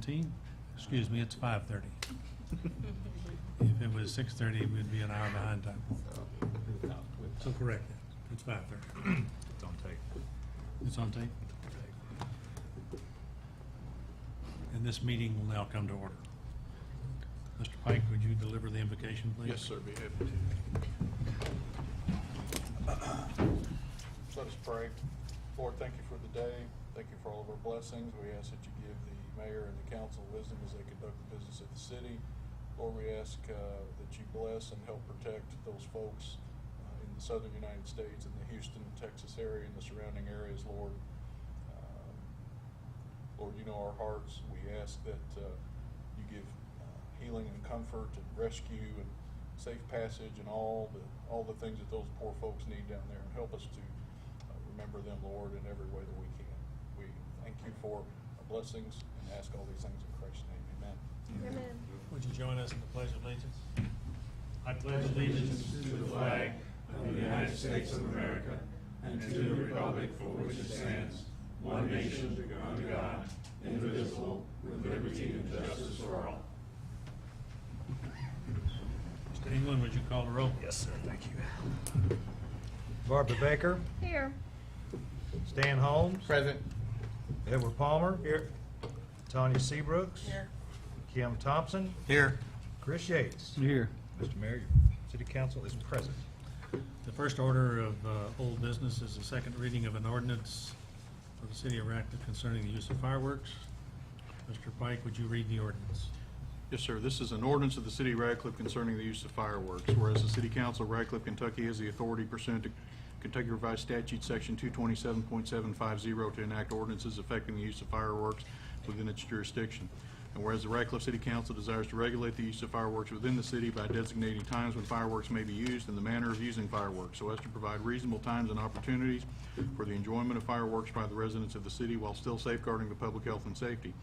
Excuse me, it's 5:30. If it was 6:30, we'd be an hour behind time. So correct it. It's 5:30. It's on tape. It's on tape? And this meeting will now come to order. Mr. Pike, would you deliver the invocation, please? Yes, sir, be happy to. Let us pray. Lord, thank you for the day. Thank you for all of our blessings. We ask that you give the mayor and the council wisdom as they conduct the business of the city. Lord, we ask that you bless and help protect those folks in the southern United States, in the Houston, Texas area, and the surrounding areas, Lord. Lord, you know our hearts. We ask that you give healing and comfort and rescue and safe passage and all the things that those poor folks need down there, and help us to remember them, Lord, in every way that we can. We thank you for our blessings and ask all these things in Christ's name. Amen. Amen. Would you join us in the Pledge of Allegiance? I pledge allegiance to the flag of the United States of America and to the republic for which it stands, one nation, under God, indivisible, with liberty and justice for all. Mr. England, would you call the roll? Yes, sir. Thank you. Barbara Baker, Here. Stan Holmes, Present. Edward Palmer. Here. Tanya Seabrooks. Here. Kim Thompson. Here. Chris Yates. Here. Mr. Mayor, City Council is present. The first order of old business is the second reading of an ordinance for the city of Ratcliffe concerning the use of fireworks. Mr. Pike, would you read the ordinance? Yes, sir. This is an ordinance of the city of Radcliffe concerning the use of fireworks. Whereas the City Council of Radcliffe, Kentucky has the authority pursuant to Kentucky Revised Statute Section 227.750 to enact ordinances affecting the use of fireworks within its jurisdiction. And whereas the Radcliffe City Council desires to regulate the use of fireworks within the city by designating times when fireworks may be used and the manner of using fireworks, so as to provide reasonable times and opportunities for the enjoyment of fireworks by the residents of the city while still safeguarding the public health and safety.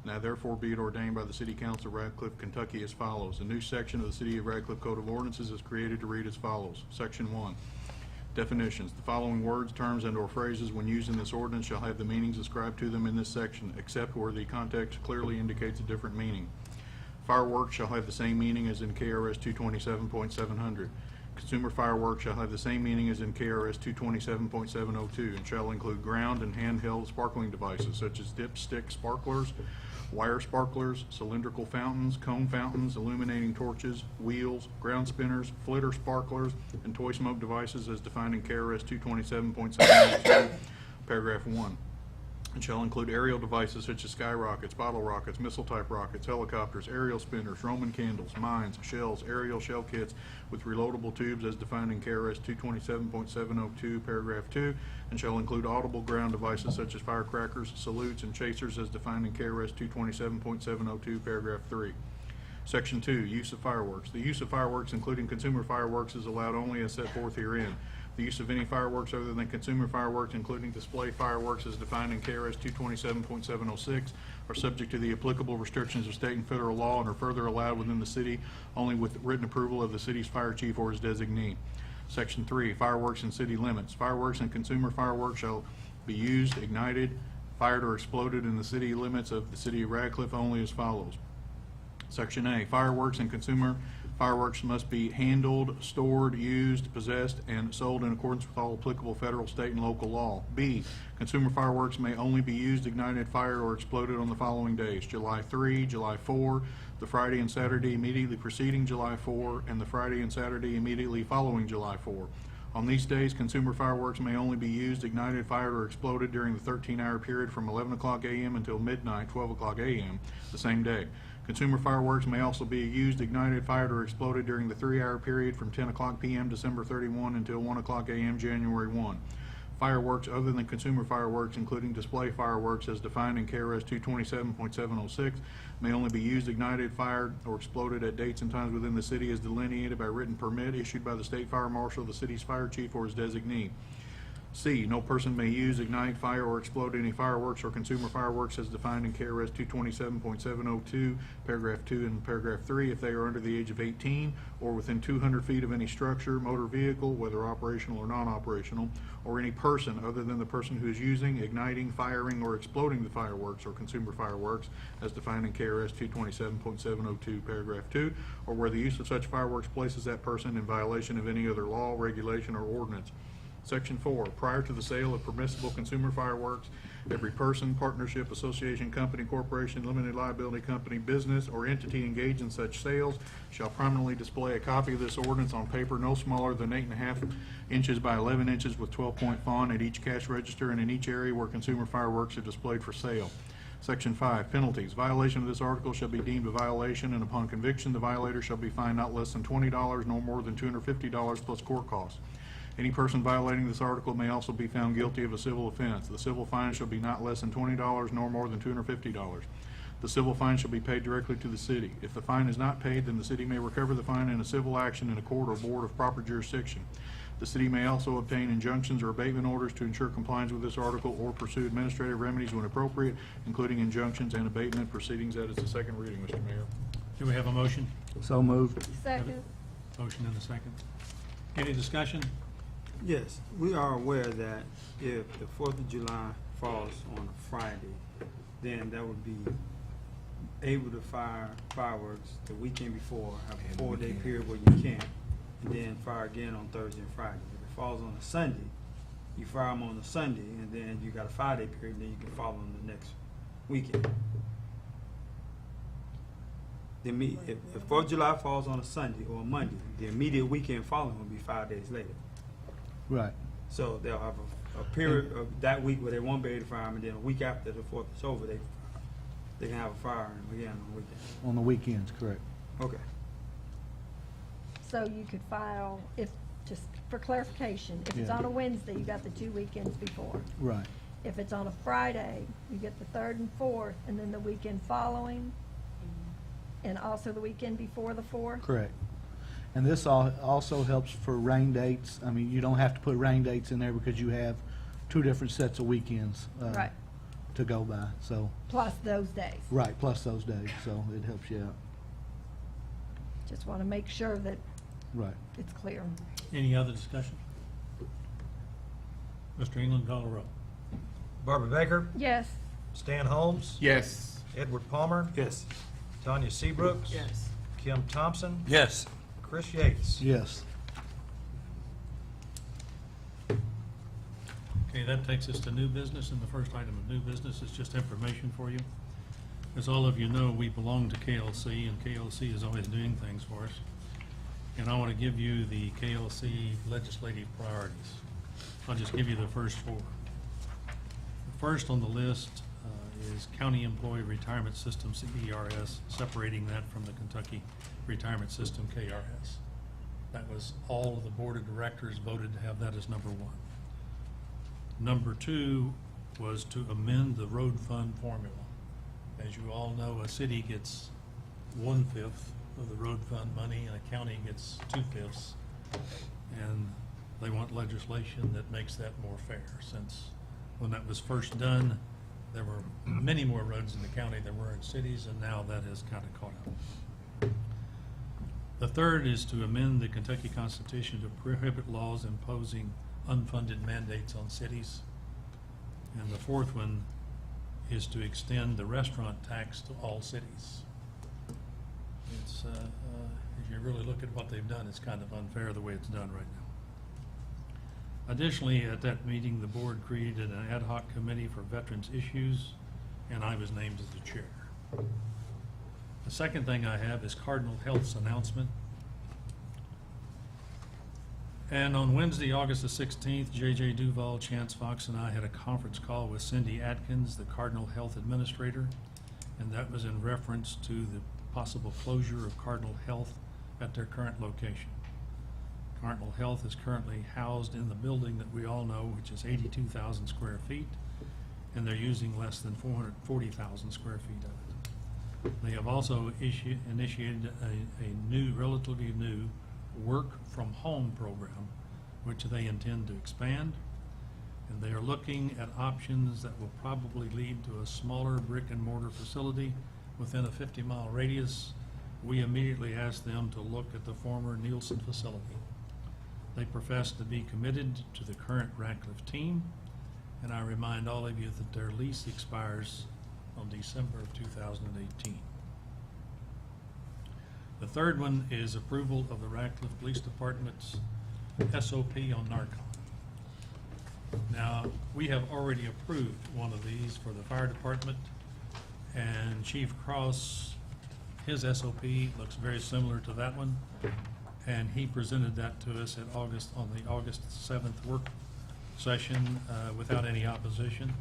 Now therefore be it ordained by the City Council of Radcliffe, Kentucky as follows. A new section of the City of Radcliffe Code of Ordinances is created to read as follows. Section 1. Definitions. The following words, terms, and/or phrases when used in this ordinance shall have the meanings ascribed to them in this section, except where the context clearly indicates a different meaning. Fireworks shall have the same meaning as in KRS 227.700. Consumer fireworks shall have the same meaning as in KRS 227.702 and shall include ground and handheld sparkling devices such as dipstick sparklers, wire sparklers, cylindrical fountains, cone fountains, illuminating torches, wheels, ground spinners, flitter sparklers, and toy smoke devices as defined in KRS 227.702, paragraph 1. It shall include aerial devices such as skyrockets, bottle rockets, missile-type rockets, helicopters, aerial spinners, Roman candles, mines, shells, aerial shell kits with reloadable tubes as defined in KRS 227.702, paragraph 2, and shall include audible ground devices such as firecrackers, salutes, and chasers as defined in KRS 227.702, paragraph 3. Section 2, use of fireworks. The use of fireworks, including consumer fireworks, is allowed only as set forth herein. The use of any fireworks other than consumer fireworks, including display fireworks as defined in KRS 227.706, are subject to the applicable restrictions of state and federal law and are further allowed within the city only with written approval of the city's fire chief or his designee. Section 3, fireworks and city limits. Fireworks and consumer fireworks shall be used, ignited, fired, or exploded in the city limits of the city of Radcliffe only as follows. Section A, fireworks and consumer fireworks must be handled, stored, used, possessed, and sold in accordance with all applicable federal, state, and local law. B, consumer fireworks may only be used, ignited, fired, or exploded on the following days: July 3, July 4, the Friday and Saturday immediately preceding July 4, and the Friday and Saturday immediately following July 4. On these days, consumer fireworks may only be used, ignited, fired, or exploded during the 13-hour period from 11 o'clock a.m. until midnight, 12 o'clock a.m. the same day. Consumer fireworks may also be used, ignited, fired, or exploded during the 3-hour period from 10 o'clock p.m. December 31 until 1 o'clock a.m. January 1. Fireworks other than consumer fireworks, including display fireworks as defined in KRS 227.706, may only be used, ignited, fired, or exploded at dates and times within the city as delineated by written permit issued by the state fire marshal, the city's fire chief, or his designee. C, no person may use, ignite, fire, or explode any fireworks or consumer fireworks as defined in KRS 227.702, paragraph 2 and paragraph 3 if they are under the age of 18 or within 200 feet of any structure, motor vehicle, whether operational or non-operational, or any person other than the person who is using, igniting, firing, or exploding the fireworks or consumer fireworks as defined in KRS 227.702, paragraph 2, or where the use of such fireworks places that person in violation of any other law, regulation, or ordinance. Section 4, prior to the sale of permissible consumer fireworks, every person, partnership, association, company, corporation, limited liability company, business, or entity engaged in such sales shall prominently display a copy of this ordinance on paper no smaller than 8.5 inches by 11 inches with 12-point font at each cash register and in each area where consumer fireworks are displayed for sale. Section 5, penalties. Violation of this article shall be deemed a violation, and upon conviction, the violator shall be fined not less than $20 nor more than $250 plus court costs. Any person violating this article may also be found guilty of a civil offense. The civil fine shall be not less than $20 nor more than $250. The civil fine shall be paid directly to the city. If the fine is not paid, then the city may recover the fine in a civil action in a court or board of proper jurisdiction. The city may also obtain injunctions or abatement orders to ensure compliance with this article or pursue administrative remedies when appropriate, including injunctions and abatement proceedings. That is the second reading, Mr. Mayor. Do we have a motion? So moved. Second. Motion and a second. Any discussion? Yes, we are aware that if the 4th of July falls on a Friday, then that would be able to fire fireworks the weekend before, have a 4-day period where you can't, and then fire again on Thursday and Friday. If it falls on a Sunday, you fire them on a Sunday, and then you got a 5-day period, then you can follow them the next weekend. If 4th of July falls on a Sunday or a Monday, the immediate weekend following will be 5 days later. Right. So they'll have a period of that week where they won't be able to fire them, and then a week after the 4th is over, they can have a fire again on the weekend. On the weekends, correct. Okay. So you could file, if, just for clarification, if it's Yeah. on a Wednesday, you got the 2 weekends before. Right. If it's on a Friday, you get the 3rd and 4th, and then the weekend following, and also the weekend before the 4th? Correct. And this also helps for rain dates. I mean, you don't have to put rain dates in there because you have 2 different sets of weekends Right, to go by. So, plus those days. right, plus those days, so it helps you out. Just want to make sure that Right. it's clear. Any other discussion? Mr. England, call the roll. Barbara Baker, Yes. Stan Holmes, Yes. Edward Palmer, Yes. Tanya Seabrooks. Yes. Kim Thompson, Yes. Chris Yates. Yes. Okay, that takes us to new business, and the first item of new business is just information for you. As all of you know, we belong to KLC, and KLC is always doing things for us. And I want to give you the KLC legislative priorities. I'll just give you the first 4. The first on the list is County Employee Retirement System, CERS, separating that from the Kentucky Retirement System, KRS. That was all of the Board of Directors voted to have that as number 1. Number 2 was to amend the road fund formula. As you all know, a city gets 1/5 of the road fund money, and a county gets 2/5. And they want legislation that makes that more fair, since when that was first done, there were many more roads in the county than there were in cities, and now that has kind of caught up. The third is to amend the Kentucky Constitution to prohibit laws imposing unfunded mandates on cities. And the fourth one is to extend the restaurant tax to all cities. It's, if you really look at what they've done, it's kind of unfair the way it's done right now. Additionally, at that meeting, the board created an ad hoc committee for veterans issues, and I was named as the chair. The second thing I have is Cardinal Health's announcement. And on Wednesday, August the 16th, J.J. Duval, Chance Fox, and I had a conference call with Cindy Atkins, the Cardinal Health Administrator, and that was in reference to the possible closure of Cardinal Health at their current location. Cardinal Health is currently housed in the building that we all know, which is 82,000 square feet, and they're using less than 440,000 square feet of it. They have also initiated a new, relatively new work from home program, which they intend to expand. And they are looking at options that will probably lead to a smaller brick-and-mortar facility within a 50-mile radius. We immediately asked them to look at the former Nielsen facility. They profess to be committed to the current Ratcliffe team, and I remind all of you that their lease expires on December of 2018. The third one is approval of the Ratcliffe Police Department's SOP on Narcon. Now, we have already approved one of these for the fire department, and Chief Cross, his SOP looks very similar to that one, and he presented that to us on the August 7th work session without any opposition.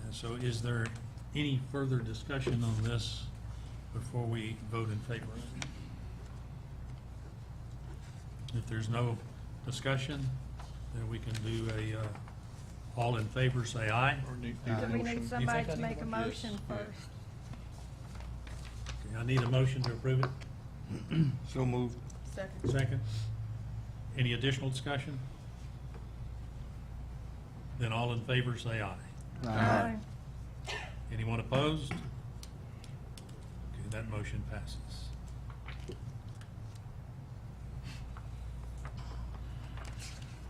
And so is there any further discussion on this before we vote in favor? If there's no discussion, then we can do all in favor, say aye. Or need Do a we motion? need somebody I to need make a one? motion Yes. first? Okay, I need a motion to approve it. So moved. Second. Any additional discussion? Then all in favor, say aye. Aye. Anyone opposed? Okay, that motion passes.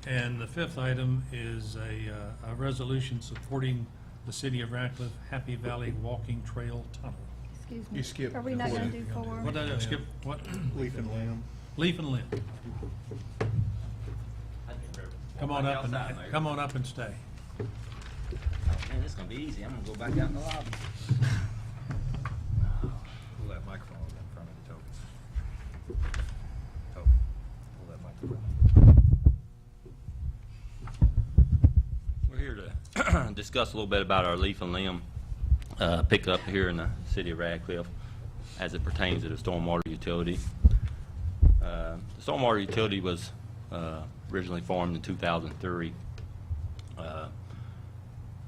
And the fifth item is a resolution supporting the City of Ratcliffe Happy Valley Walking Trail Tunnel. Excuse me. You skipped Are we not gonna four. do four? What did I skip? What? Leaf and limb. Leaf and limb. Come on up and stay. Oh, man, this is gonna be easy. I'm gonna go back out in the lobby. Pull that microphone over in front of you, Toby. Toby, pull that microphone. We're here to discuss a little bit about our leaf and limb pickup here in the city of Radcliffe as it pertains to the stormwater utility. The stormwater utility was originally formed in 2003.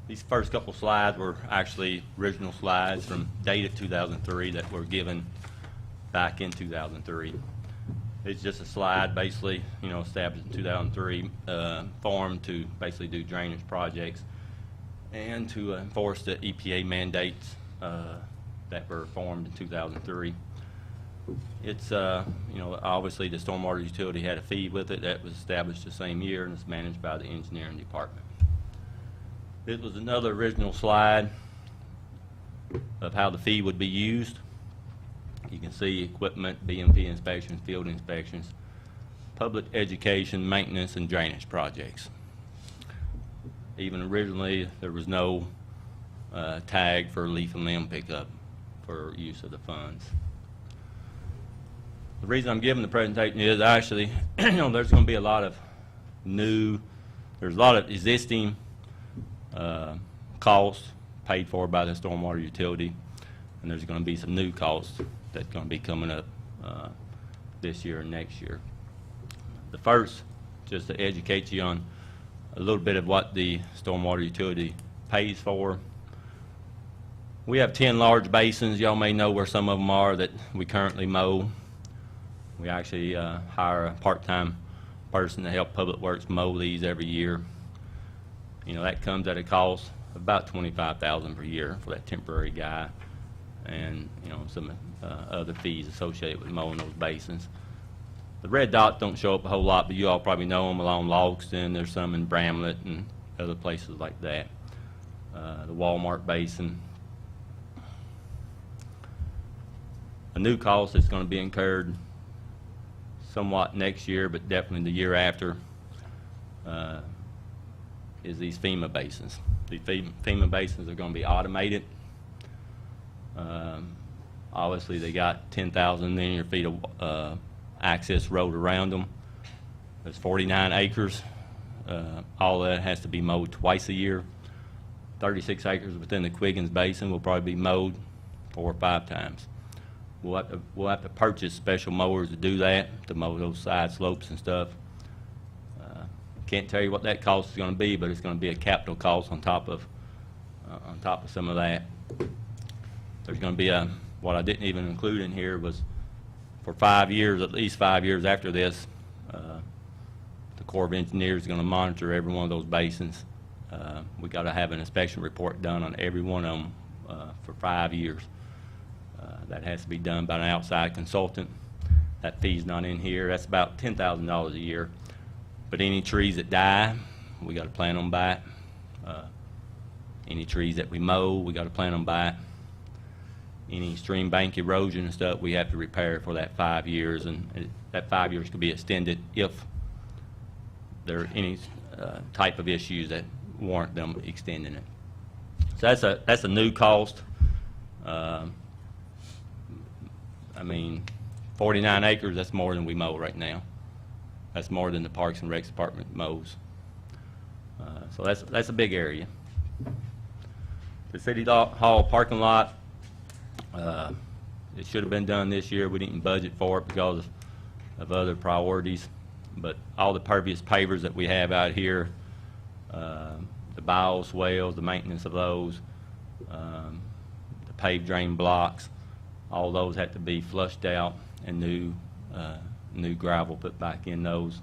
These first couple slides were actually original slides from dated 2003 that were given back in 2003. It's just a slide basically, established in 2003, formed to basically do drainage projects and to enforce the EPA mandates that were formed in 2003. It's, obviously the stormwater utility had a fee with it that was established the same year and it's managed by the engineering department. This was another original slide of how the fee would be used. You can see equipment, BMP inspections, field inspections, public education, maintenance, and drainage projects. Even originally, there was no tag for leaf and limb pickup for use of the funds. The reason I'm giving the presentation is actually, there's going to be a lot of there's a lot of existing costs paid for by the stormwater utility, and there's going to be some new costs that's going to be coming up this year and next year. The first, just to educate you on a little bit of what the stormwater utility pays for. We have 10 large basins. Y'all may know where some of them are that we currently mow. We actually hire a part-time person to help Public Works mow these every year. That comes at a cost of about $25,000 per year for that temporary guy, and some other fees associated with mowing those basins. The red dots don't show up a whole lot, but you all probably know them along Logston. There's some in Bramlett and other places like that. The Walmart basin. A new cost that's going to be incurred somewhat next year, but definitely the year after, is these FEMA basins. These FEMA basins are going to be automated. Obviously, they got 10,000 linear feet of access road around them. There's 49 acres. All that has to be mowed twice a year. 36 acres within the Quiggins Basin will probably be mowed 4 or 5 times. We'll have to purchase special mowers to do that, to mow those side slopes and stuff. Can't tell you what that cost is going to be, but it's going to be a capital cost on top of some of that. There's going to be what I didn't even include in here was for 5 years, at least 5 years after this, the Corps of Engineers is gonna monitor every one of those basins. We gotta have an inspection report done on every one of them, for 5 years. That has to be done by an outside consultant. That fee's not in here. That's about $10,000 a year. But any trees that die, we gotta plant them back. Any trees that we mow, we gotta plant them back. Any stream bank erosion and stuff, we have to repair for that 5 years, and that 5 years could be extended if there are any type of issues that warrant them extending it. So that's a new cost. I mean, 49 acres, that's more than we mow right now. That's more than the Parks and Recs Department mows. So that's a big area. The City Hall parking lot, it should have been done this year. We didn't budget for it because of other priorities. But all the pervious pavers that we have out here, the biles, swales, the maintenance of those, the paved drain blocks, all those have to be flushed out and new gravel put back in those.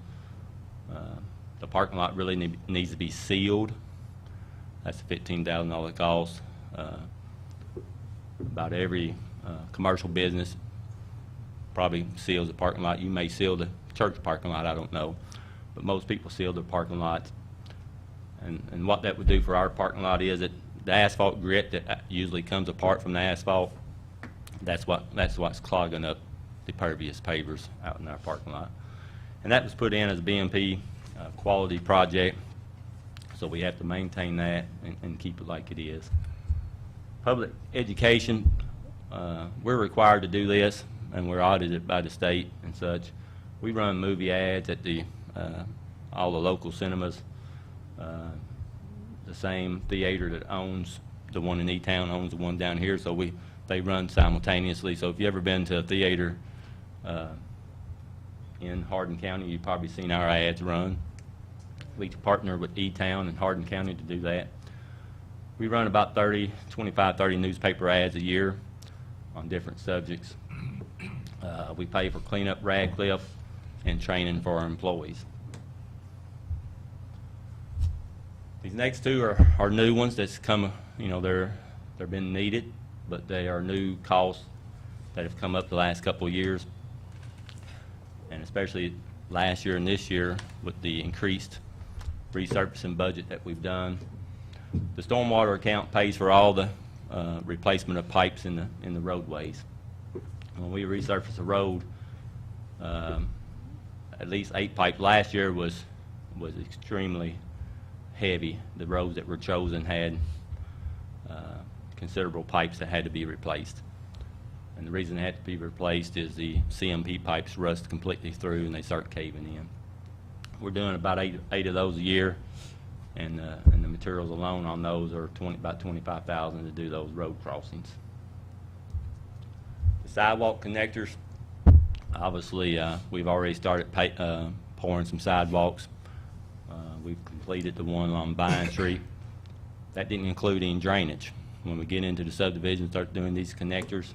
The parking lot really needs to be sealed. That's a $15,000 cost. About every commercial business probably seals the parking lot. You may seal the church parking lot, I don't know. But most people seal their parking lots. And what that would do for our parking lot is that the asphalt grit that usually comes apart from the asphalt, that's what's clogging up the pervious pavers out in our parking lot. And that was put in as a BMP quality project, so we have to maintain that and keep it like it is. Public education, we're required to do this, and we're audited by the state and such. We run movie ads at all the local cinemas. The same theater that owns the one in E-Town owns the one down here, so they run simultaneously. So if you've ever been to a theater in Hardin County, you've probably seen our ads run. We partner with E-Town and Hardin County to do that. We run about 25, 30 newspaper ads a year on different subjects. We pay for cleanup Radcliffe and training for our employees. These next two are new ones that's come, they've been needed, but they are new costs that have come up the last couple of years. And especially last year and this year with the increased resurfacing budget that we've done. The stormwater account pays for all the replacement of pipes in the roadways. When we resurface a road, at least 8 pipes last year was extremely heavy. The roads that were chosen had considerable pipes that had to be replaced. And the reason they had to be replaced is the CMP pipes rust completely through and they start caving in. We're doing about eight of those a year, and the materials alone on those are about $25,000 to do those road crossings. The sidewalk connectors, obviously, we've already started pouring some sidewalks. We've completed the one on Vine Street. That didn't include any drainage. When we get into the subdivision, start doing these connectors,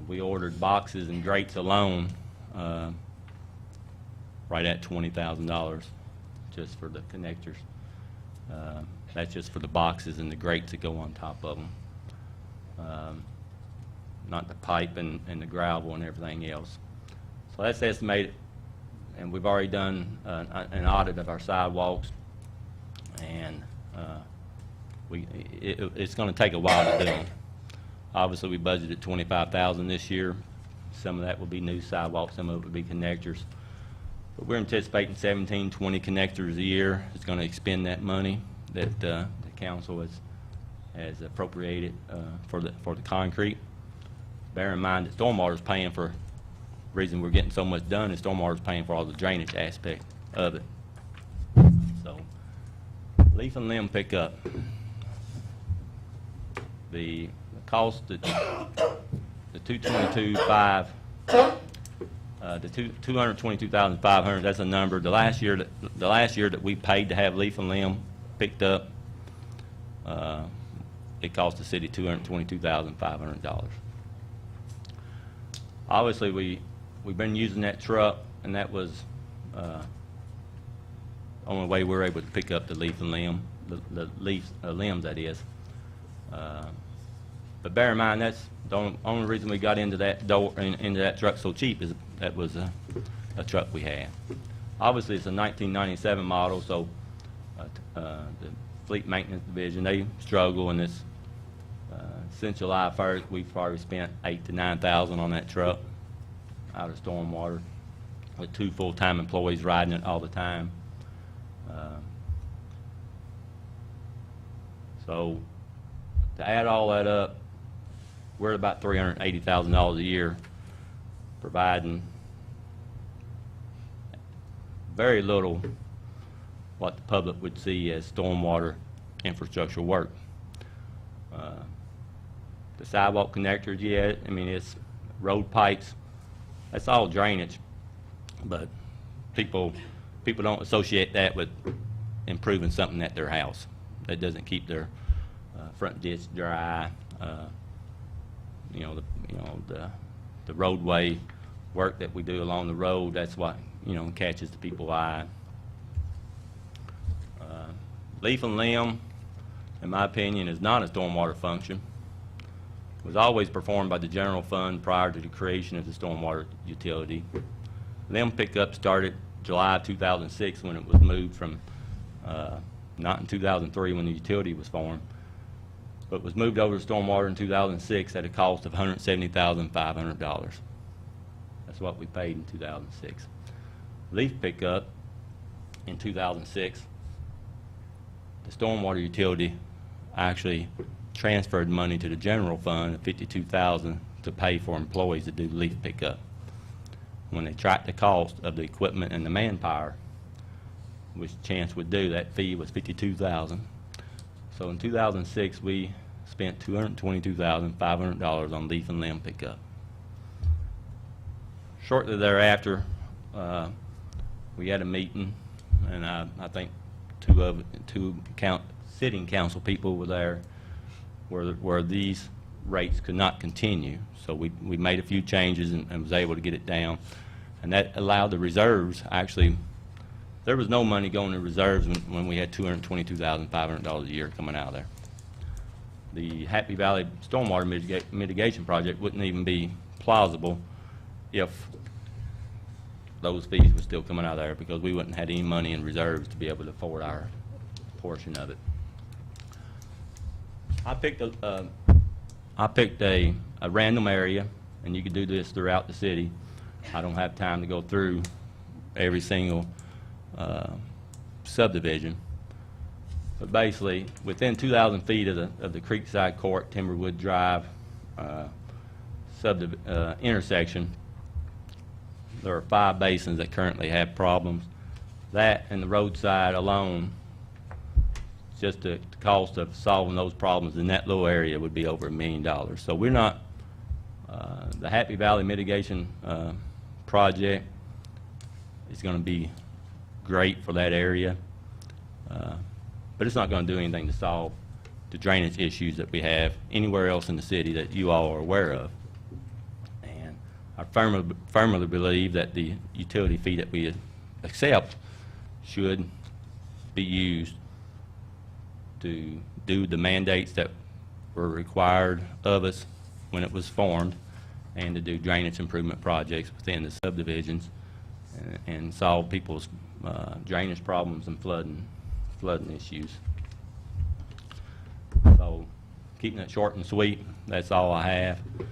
we ordered boxes and grates alone right at $20,000 just for the connectors. That's just for the boxes and the grates that go on top of them, not the pipe and the gravel and everything else. So that's estimated, and we've already done an audit of our sidewalks, and it's going to take a while to do them. Obviously, we budgeted $25,000 this year. Some of that will be new sidewalks, some of it will be connectors. But we're anticipating 17, 20 connectors a year. It's going to expend that money that the council has appropriated for the concrete. Bear in mind that stormwater is paying for. The reason we're getting so much done is stormwater is paying for all the drainage aspect of it. So, leaf and limb pickup. The cost, the 222,500, the 222,500. That's a number. The last year that we paid to have leaf and limb picked up, it cost the city $222,500. Obviously, we've been using that truck, and that was only way we're able to pick up the leaf and limb, the leaves, limbs that is. But bear in mind, that's the only reason we got into that into that truck so cheap is that was a truck we had. Obviously, it's a 1997 model, so the fleet maintenance division, they struggle, and this since July 1st, we've probably spent $8,000 to $9,000 on that truck out of stormwater, with 2 full-time employees riding it all the time. So to add all that up, we're at about $380,000 a year, providing very little what the public would see as stormwater infrastructure work. The sidewalk connectors, yeah, I mean, it's road pipes, that's all drainage, but people don't associate that with improving something at their house. That doesn't keep their front ditch dry. The roadway work that we do along the road, that's what, catches the people's eye. Leaf and limb, in my opinion, is not a stormwater function. It was always performed by the general fund prior to the creation of the stormwater utility. Limb pickup started July 2006 when it was moved from, not in 2003 when the utility was formed, but was moved over to stormwater in 2006 at a cost of $170,500. That's what we paid in 2006. Leaf pickup in 2006, the stormwater utility actually transferred money to the general fund of $52,000 to pay for employees to do leaf pickup. When they tracked the cost of the equipment and the manpower, which Chance would do, that fee was $52,000. So in 2006, we spent $222,500 on leaf and limb pickup. Shortly thereafter, we had a meeting, and I think two sitting council people were there, where these rates could not continue. So we made a few changes and was able to get it down, and that allowed the reserves. Actually, there was no money going to reserves when we had $222,500 a year coming out of there. The Happy Valley Stormwater Mitigation Project wouldn't even be plausible if those fees were still coming out of there, because we wouldn't have any money in reserves to be able to afford our portion of it. I picked a random area, and you could do this throughout the city. I don't have time to go through every single subdivision, but basically within 2,000 feet of the Creekside Court, Timberwood Drive intersection, there are 5 basins that currently have problems. That and the roadside alone, just the cost of solving those problems in that little area would be over $1 million. So we're not, the Happy Valley Mitigation Project is going to be great for that area, but it's not going to do anything to solve the drainage issues that we have anywhere else in the city that you all are aware of. And I firmly believe that the utility fee that we accept should be used to do the mandates that were required of us when it was formed, and to do drainage improvement projects within the subdivisions and solve people's drainage problems and flooding issues. So, keeping it short and sweet, that's all I have. Do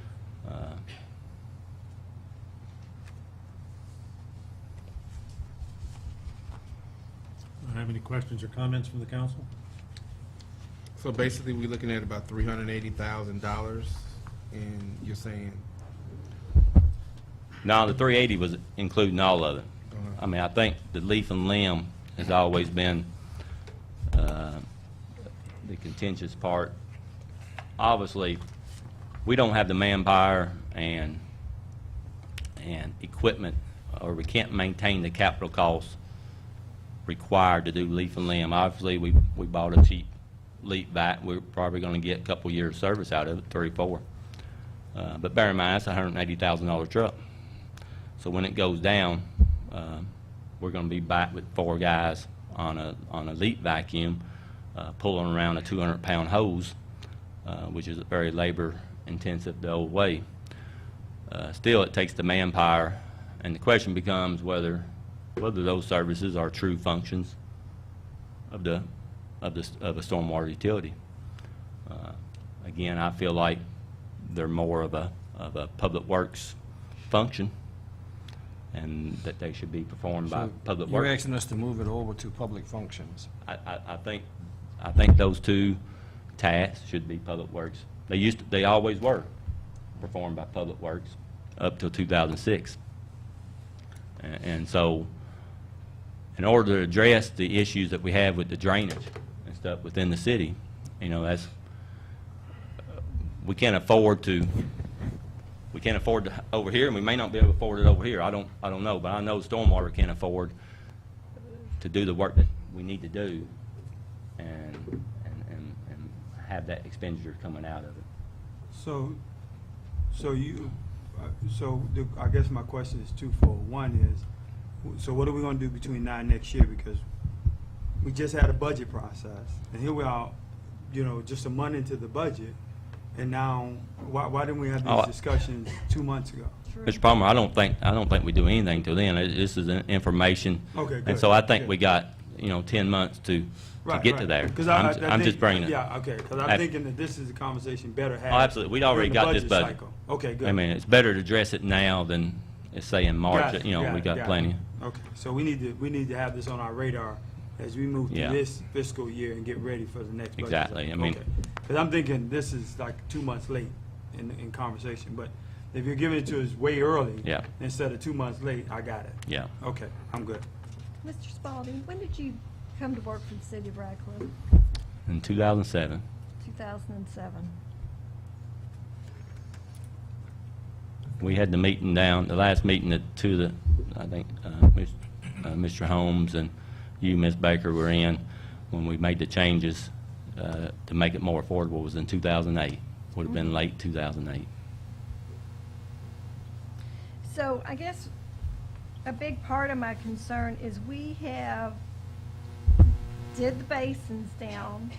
I have any questions or comments from the council? So basically, we're looking at about $380,000, and you're saying, No, the 380 was including all of it. I mean, I think the leaf and limb has always been the contentious part. Obviously, we don't have the manpower and equipment, or we can't maintain the capital costs required to do leaf and limb. Obviously, we bought a cheap leaf back. We're probably going to get a couple years service out of it, 3 or 4. But bear in mind, that's a $180,000 truck. So when it goes down, we're gonna be back with 4 guys on a leak vacuum, pulling around a 200-pound hose, which is very labor-intensive the old way. Still, it takes the manpower, and the question becomes whether those services are true functions of a stormwater utility. Again, I feel like they're more of a public works function, and that they should be performed by public You're works. asking us to move it over to public functions. I think those 2 tasks should be public works. They always were performed by public works up till 2006. And so, in order to address the issues that we have with the drainage and stuff within the city, you know, we can't afford to over here, and we may not be able to afford it over here. I don't know, but I know stormwater can't afford to do the work that we need to do and have that expenditure coming out of it. I guess my question is twofold. One is, so what are we gonna do between now and next year? Because we just had a budget process, and here we are, you know, just a month into the budget, and now, why didn't we have these discussions 2 months ago? Mr. Palmer, I don't think we do anything till then. This is information. Okay, good. And so I think Good. we got, 10 months to get to there. 'Cause I'm think- just bringing it. Yeah, okay, because I'm thinking that this is a conversation better had. Oh, absolutely. We'd already during the got this budget. cycle. Okay, good. I mean, it's better to address it now than, say, in March. Got it, We got it. plenty. Okay, so we need to have this on our radar as we move through Yeah. this fiscal year and get ready for the next budget. Exactly. I mean- Because I'm thinking this is like 2 months late in conversation, but if you're giving it to us way early. Yeah. Instead of 2 months late, I got it. Yeah. Okay, I'm good. Mr. Spalding, when did you come to work for the city of Radcliffe? In 2007. 2007. We had the last meeting I think, Mr. Holmes and you, Ms. Baker, were in when we made the changes to make it more affordable was in 2008. Would have been late 2008. So I guess a big part of my concern is we did the basins down,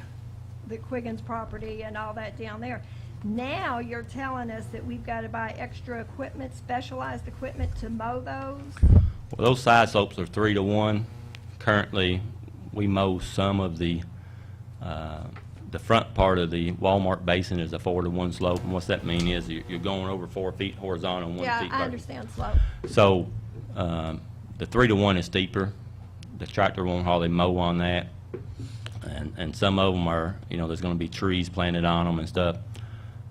the Quiggins property and all that down there. Now you're telling us that we've got to buy extra equipment, specialized equipment to mow those? Well, those side slopes are 3-to-1. Currently, we mow some of the front part of the Walmart basin is a 4-to-1 slope. And what's that mean is you're going over 4 feet horizontal and 1 feet Yeah, vertical. I understand slope. So, the 3-to-1 is steeper. The tractor won't hardly mow on that. And some of them are, there's gonna be trees planted on them and stuff.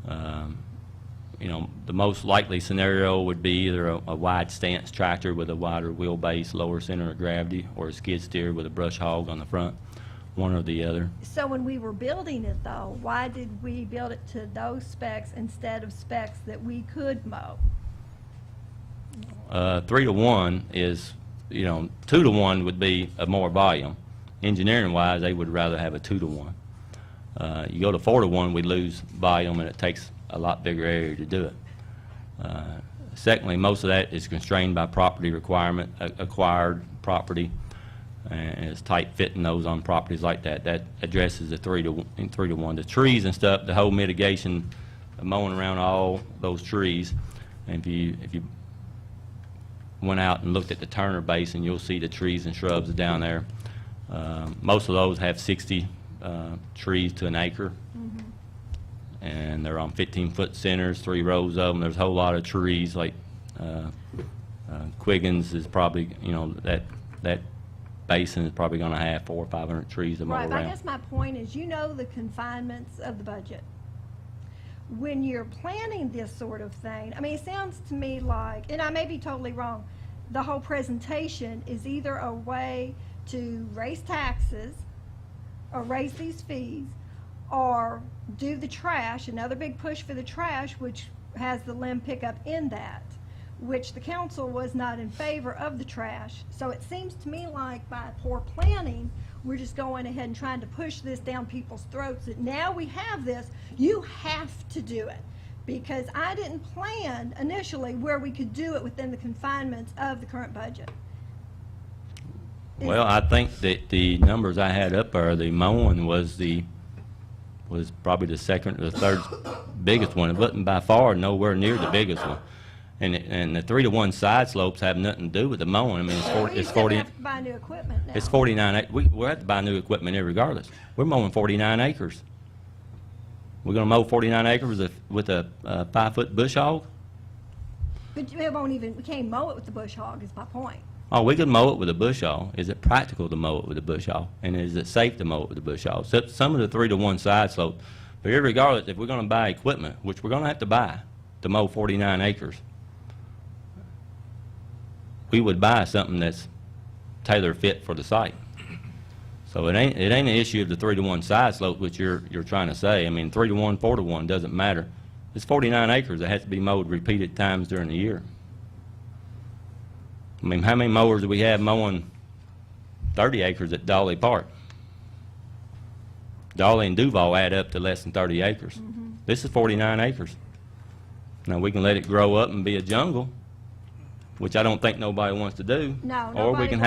The most likely scenario would be either a wide stance tractor with a wider wheelbase, lower center of gravity, or a skid steer with a brush hog on the front, one or the other. So when we were building it though, why did we build it to those specs instead of specs that we could mow? 3-to-1 is, 2-to-1 would be a more volume. Engineering-wise, they would rather have a 2-to-1. You go to 4-to-1, we lose volume, and it takes a lot bigger area to do it. Secondly, most of that is constrained by property requirement, acquired property, and it's tight fitting those on properties like that. That addresses the 3-to-1. The trees and stuff, the whole mitigation, mowing around all those trees. And if you went out and looked at the Turner Basin, you'll see the trees and shrubs down there. Most of those have 60 trees to an acre. And they're on 15-foot centers, 3 rows of them. There's a whole lot of trees, like Quiggins is probably, that basin is probably going to have 400 or 500 trees to mow Right, but I around. guess my point is, the confinements of the budget. When you're planning this sort of thing, it sounds to me like, and I may be totally wrong, the whole presentation is either a way to raise taxes or raise these fees, or do the trash, another big push for the trash, which has the limb pickup in that, which the council was not in favor of the trash. So it seems to me like by poor planning, we're just going ahead and trying to push this down people's throats, that now we have this, you have to do it. Because I didn't plan initially where we could do it within the confinements of the current budget. Well, I think that the numbers I had up there, the mowing was probably the second or the third biggest one. It wasn't by far nowhere near the biggest one. And the 3-to-1 side slopes have nothing to do with the mowing. I mean, You it's said 40, we have to buy new equipment now. it's 49, we'll have to buy new equipment regardless. We're mowing 49 acres. We're gonna mow 49 acres with a 5-foot bush hog? But we can't mow it with the bush hog, is my point. Oh, we could mow it with a bush hog. Is it practical to mow it with a bush hog? And is it safe to mow it with a bush hog? So some of the 3-to-1 side slope, but irregardless, if we're gonna buy equipment, which we're gonna have to buy to mow 49 acres, we would buy something that's tailor fit for the site. So it ain't an issue of the 3-to-1 side slope, which you're trying to say. I mean, 3-to-1, 4-to-1, doesn't matter. It's 49 acres that has to be mowed repeated times during the year. I mean, how many mowers do we have mowing 30 acres at Dolly Park? Dolly and Duval add up to less than 30 acres. This is 49 acres. Now, we can let it grow up and be a jungle, which I don't think nobody wants to do. No, Or we nobody can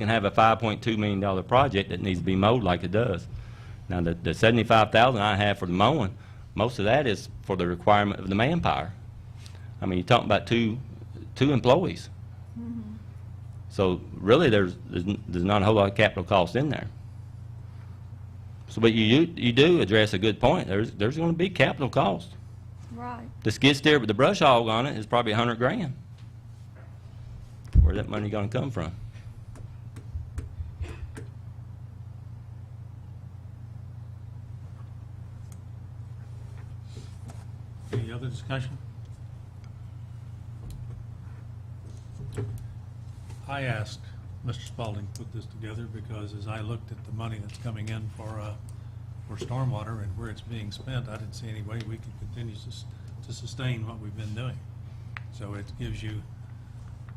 have a $5.2 million project that needs to be mowed like it does. Now, the $75,000 I have for the mowing, most of that is for the requirement of the manpower. I mean, you're talking about two employees. So really, there's not a whole lot of capital cost in there. So, but you do address a good point. There's going to be capital cost. Right. The skid steer with the brush hog on it is probably $100 grand. Where's that money going to come from? Any other discussion? I asked Mr. Spalding to put this together because as I looked at the money that's coming in for stormwater and where it's being spent, I didn't see any way we could continue to sustain what we've been doing. So it gives you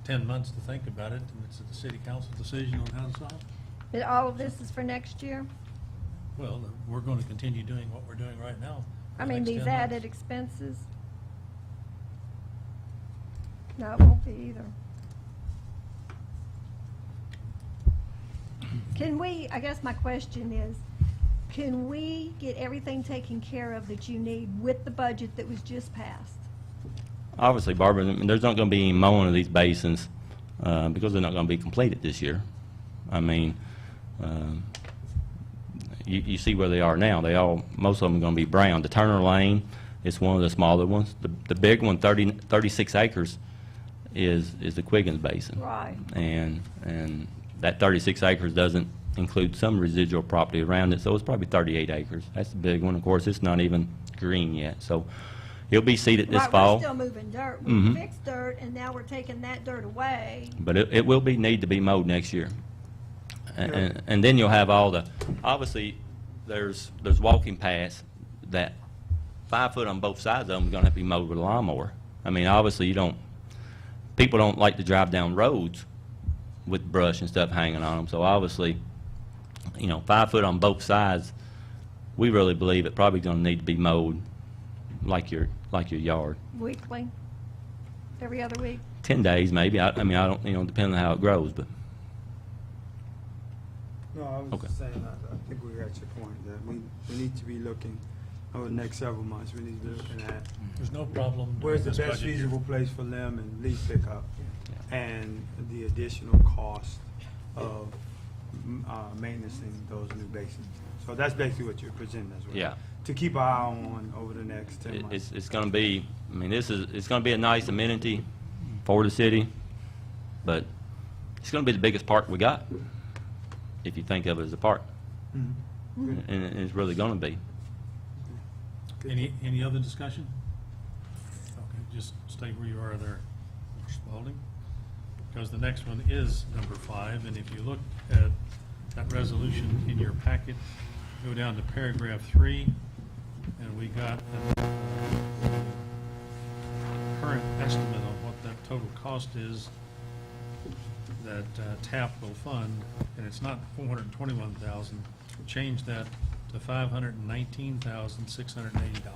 10 months to think about it, and it's the city council decision on how to solve it. And all of this is for next year? Well, we're going to continue doing what we're doing right now. for I the mean, next these 10 months. added expenses? No, it won't be either. Can we, I guess my question is, can we get everything taken care of that you need with the budget that was just passed? Obviously, Barbara, I mean, there's not going to be any mowing of these basins because they're not going to be completed this year. I mean, you see where they are now. Most of them are going to be brown. The Turner Lane is one of the smaller ones. The big one, 36 acres, is the Quiggins Basin. Right. And that 36 acres doesn't include some residual property around it, so it's probably 38 acres. That's the big one. Of course, it's not even green yet, so it'll be seeded this Right, fall. we're still moving dirt. We Mhm. fixed dirt, and now we're taking that dirt away. But it will need to be mowed next year. And then you'll have all the, obviously, there's walking paths that 5 foot on both sides of them are gonna have to be mowed with a lawnmower. I mean, obviously, people don't like to drive down roads with brush and stuff hanging on them, so obviously, 5 foot on both sides, we really believe it probably gonna need to be mowed like your yard. Weekly? Every other week? 10 days maybe, I mean, I don't, depending on how it grows, but. No, I was Okay. just saying, I think we got your point, that we need to be looking over the next several months, we need to be looking at There's no problem. during where's the this best budget year. feasible place for them and leaf pickup, and the additional cost of maintaining those new basins. So that's basically what you're presenting as well. Yeah. To keep our eye on over the next 10 months. It's going to be, I mean, it's going to be a nice amenity for the city, but it's going to be the biggest park we got, if you think of it as a park. Mhm. Good. And it's really going to be. Any other discussion? Okay, just stay where you are there, Mr. Spalding, because the next one is number 5, and if you look at that resolution in your packet, go down to paragraph 3, and we got a current estimate of what that total cost is, that TAP will fund, and it's not $421,000. Change that to $519,680.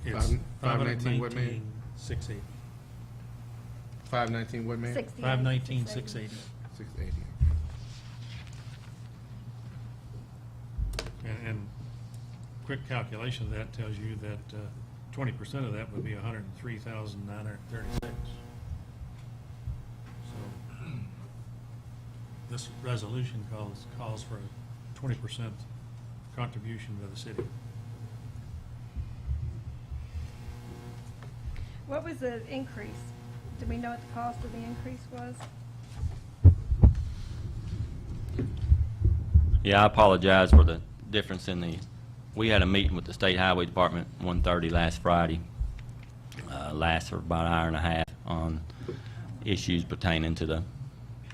It's 519 what, man? $519,680. 519 what, Mayor? 68, 519, 680. 680. 680. And quick calculation of that tells you that 20% of that would be 103,936. So this resolution calls for a 20% contribution to the city. What was the increase? Do we know what the cost of the increase was? Yeah, I apologize for the difference in we had a meeting with the State Highway Department 1:30 last Friday. Lasted for about an hour and a half on issues pertaining to the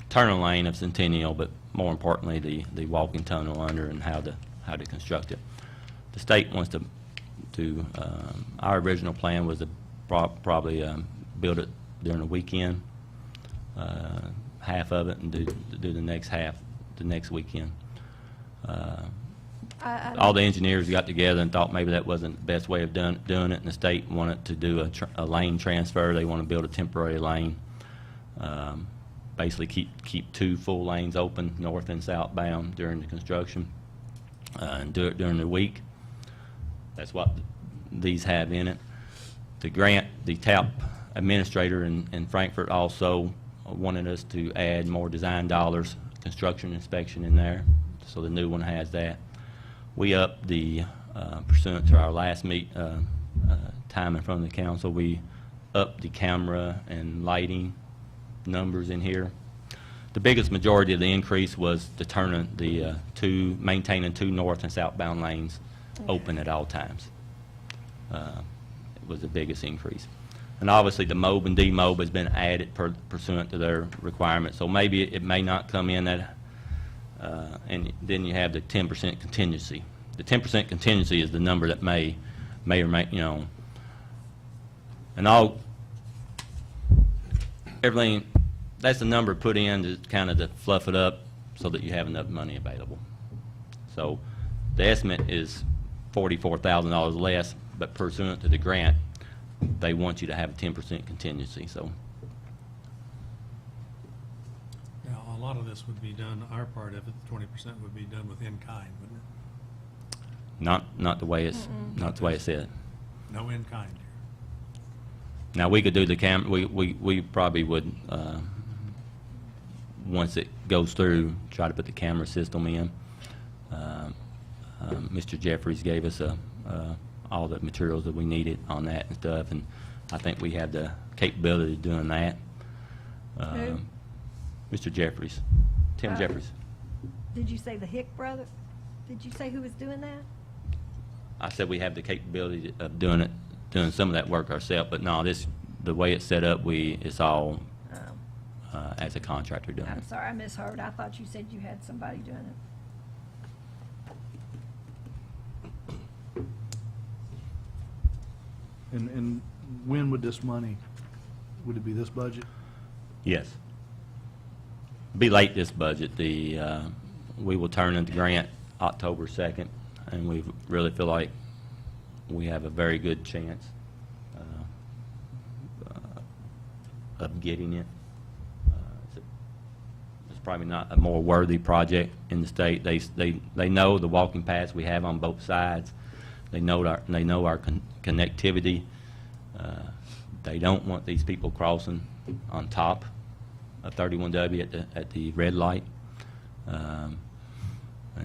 turning lane of Centennial, but more importantly, the walking tunnel under and how to construct it. The state wants to our original plan was to probably build it during the weekend, half of it, and do the next half the next weekend. All the engineers got together and thought maybe that wasn't the best way of doing it, and the state wanted to do a lane transfer. They want to build a temporary lane, basically keep 2 full lanes open, north and southbound, during the construction, and do it during the week. That's what these have in it. The TAP administrator in Frankfurt also wanted us to add more design dollars, construction inspection in there, so the new one has that. We upped the, pursuant to our last time in front of the council, we upped the camera and lighting numbers in here. The biggest majority of the increase was maintaining 2 north and southbound lanes open at all times. It was the biggest increase. And obviously the MOB and DMOB has been added pursuant to their requirements, so maybe it may not come in that. And then you have the 10% contingency. The 10% contingency is the number that may or may, and everything, that's the number put in to kind of to fluff it up so that you have enough money available. So the estimate is $44,000 less, but pursuant to the grant, they want you to have a 10% contingency, so. Now, a lot of this would be done, our part of it, 20% would be done with in-kind, wouldn't it? Not the way it's said. No in-kind here. Now, we could do the we probably would, once it goes through, try to put the camera system in. Mr. Jeffries gave us all the materials that we needed on that and stuff, and I think we have the capability of doing that. Who? Mr. Jeffries, Tim Jeffries. Did you say the Hick brother? Did you say who was doing that? I said we have the capability of doing some of that work ourselves, but no, the way it's set up, it's all as a contractor doing I'm it. sorry, I misheard. I thought you said you had somebody doing it. And when would this money, would it be this budget? Yes. Be late this budget. We will turn in the grant October 2nd, and we really feel like we have a very good chance of getting it. It's probably not a more worthy project in the state. They know the walking paths we have on both sides. They know our connectivity. They don't want these people crossing on top of 31W at the red light. And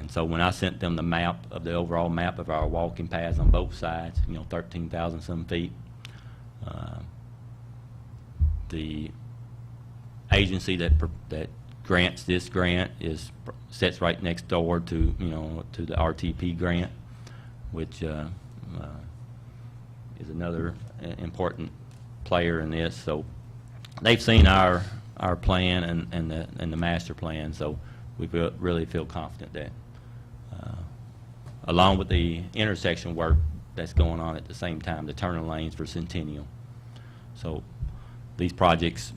so when I sent them the overall map of our walking paths on both sides, 13,000 some feet, the agency that grants this grant sits right next door to the RTP grant, which is another important player in this. So they've seen our plan and the master plan, so we really feel confident that, along with the intersection work that's going on at the same time, the turning lanes for Centennial. So these projects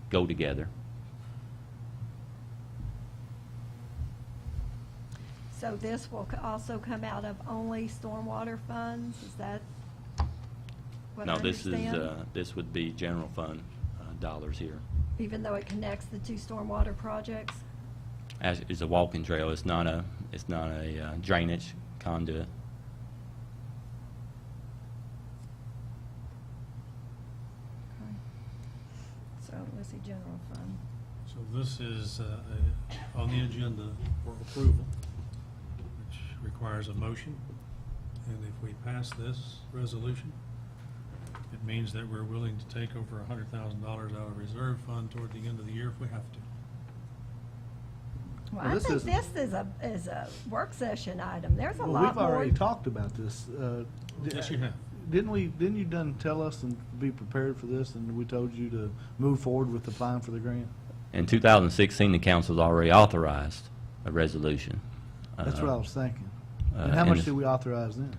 go together. So this will also come out of only stormwater funds? Is that what I No, understand? this would be general fund dollars here. Even though it connects the two stormwater projects? As it's a walking trail, it's not a drainage conduit. Okay. So let's see, general fund. So this is on the agenda for approval, which requires a motion. And if we pass this resolution, it means that we're willing to take over $100,000 out of reserve fund toward the end of the year if we have to. Well, Well, I this think isn't- this is a work session item. There's a Well, lot we've more. already talked about this. Yes, you have. Didn't you done tell us and be prepared for this, and we told you to move forward with applying for the grant? In 2016, the council's already authorized a resolution. That's what I was thinking. And uh, how much and- did we authorize then?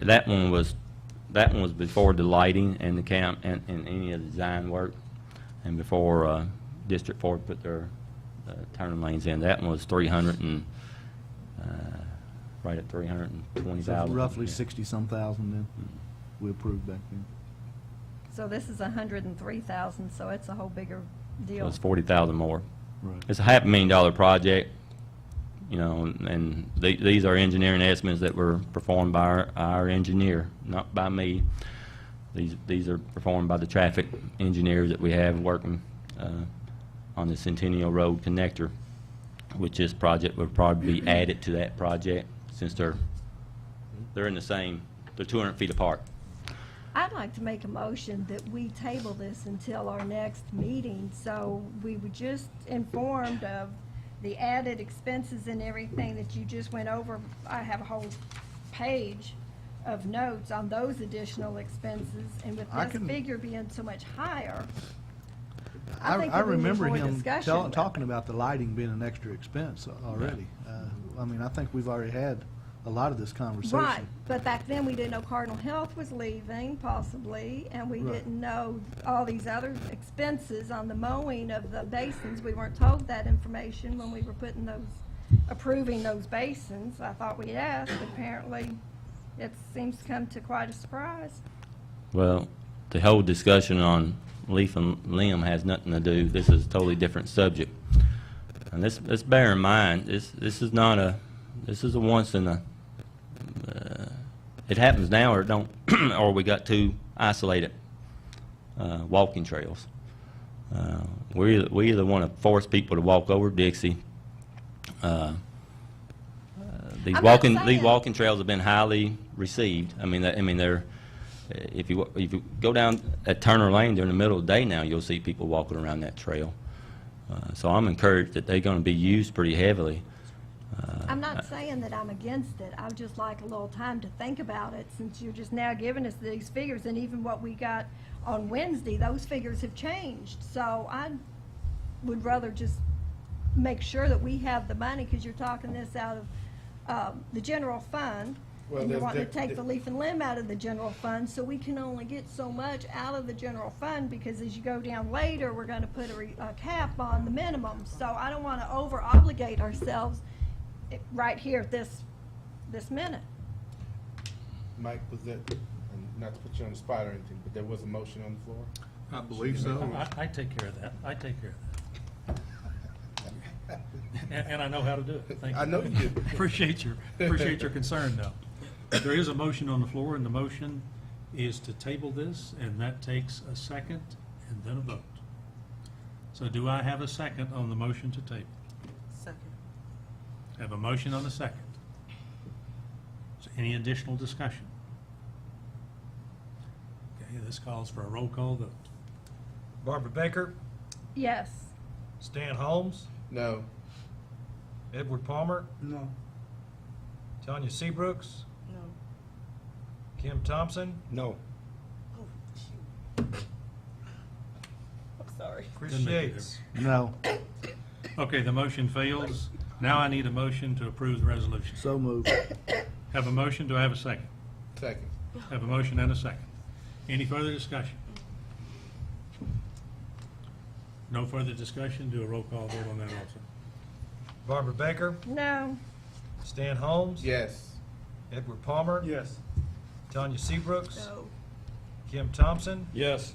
That one was before the lighting and the camp and any of the design work, and before District 4 put their turning lanes in. That one was right at 320,000. So roughly Yeah. 60-some thousand then, we approved back then. So this is 103,000, so it's a whole bigger So deal. it's 40,000 more. Right. It's a $500,000 project, you know, and these are engineering estimates that were performed by our engineer, not by me. These are performed by the traffic engineers that we have working on the Centennial Road connector, which this project would probably be added to that project since they're in the same, they're 200 feet apart. I'd like to make a motion that we table this until our next meeting, so we were just informed of the added expenses and everything that you just went over. I have a whole page of notes on those additional expenses, and with I this can- figure being so much higher, I think I that we need remember more him discussion with talking it. about the lighting being an extra expense already. I mean, I think we've already had a lot of this conversation. Right, but back then, we didn't know Cardinal Health was leaving, possibly, and we Right. didn't know all these other expenses on the mowing of the basins. We weren't told that information when we were approving those basins. I thought we'd asked, but apparently, it seems to come to quite a surprise. Well, the whole discussion on leaf and limb has nothing to do, this is a totally different subject. And let's bear in mind, this is not this is a once in a, it happens now or it don't, or we got two isolated walking trails. We either want to force people to walk over Dixie. These I'm not these saying- walking trails have been highly received. I mean, they're, if you go down at Turner Lane during the middle of the day now, you'll see people walking around that trail. So I'm encouraged that they're going to be used pretty heavily. I'm not saying that I'm against it. I would just like a little time to think about it, since you're just now giving us these figures, and even what we got on Wednesday, those figures have changed. So I would rather just make sure that we have the money, because you're talking this out of the general fund, Well, and you're there's wanting to the- take the leaf and limb out of the general fund, so we can only get so much out of the general fund, because as you go down later, we're gonna put a cap on the minimum. So I don't wanna over-obligate ourselves right here at this minute. Mike, was that, and not to put you on the spot or anything, but there was a motion on the floor? I believe so. I take care of that. I take care of that. And I know how to do it. Thank you. I know you do. Appreciate your concern, though. There is a motion on the floor, and the motion is to table this, and that takes a second and then a vote. So do I have a second on the motion to table? Second. Have a motion on the second. Is there any additional discussion? Okay, this calls for a roll call vote. Barbara Baker, Yes. Stan Holmes, No. Edward Palmer, No. Tanya Seabrooks, No. Kim Thompson, No. Oh, shoot. I'm sorry. Chris Didn't make a Yates. No, Okay, the motion fails. Now I need a motion to approve the resolution. so moved. Have a motion, do I have a second? Second. Have a motion and a second. Any further discussion? No further discussion, do a roll call vote on that also. Barbara Baker, No. Stan Holmes, Yes. Edward Palmer, Yes. Tanya Seabrooks, No. Kim Thompson, Yes.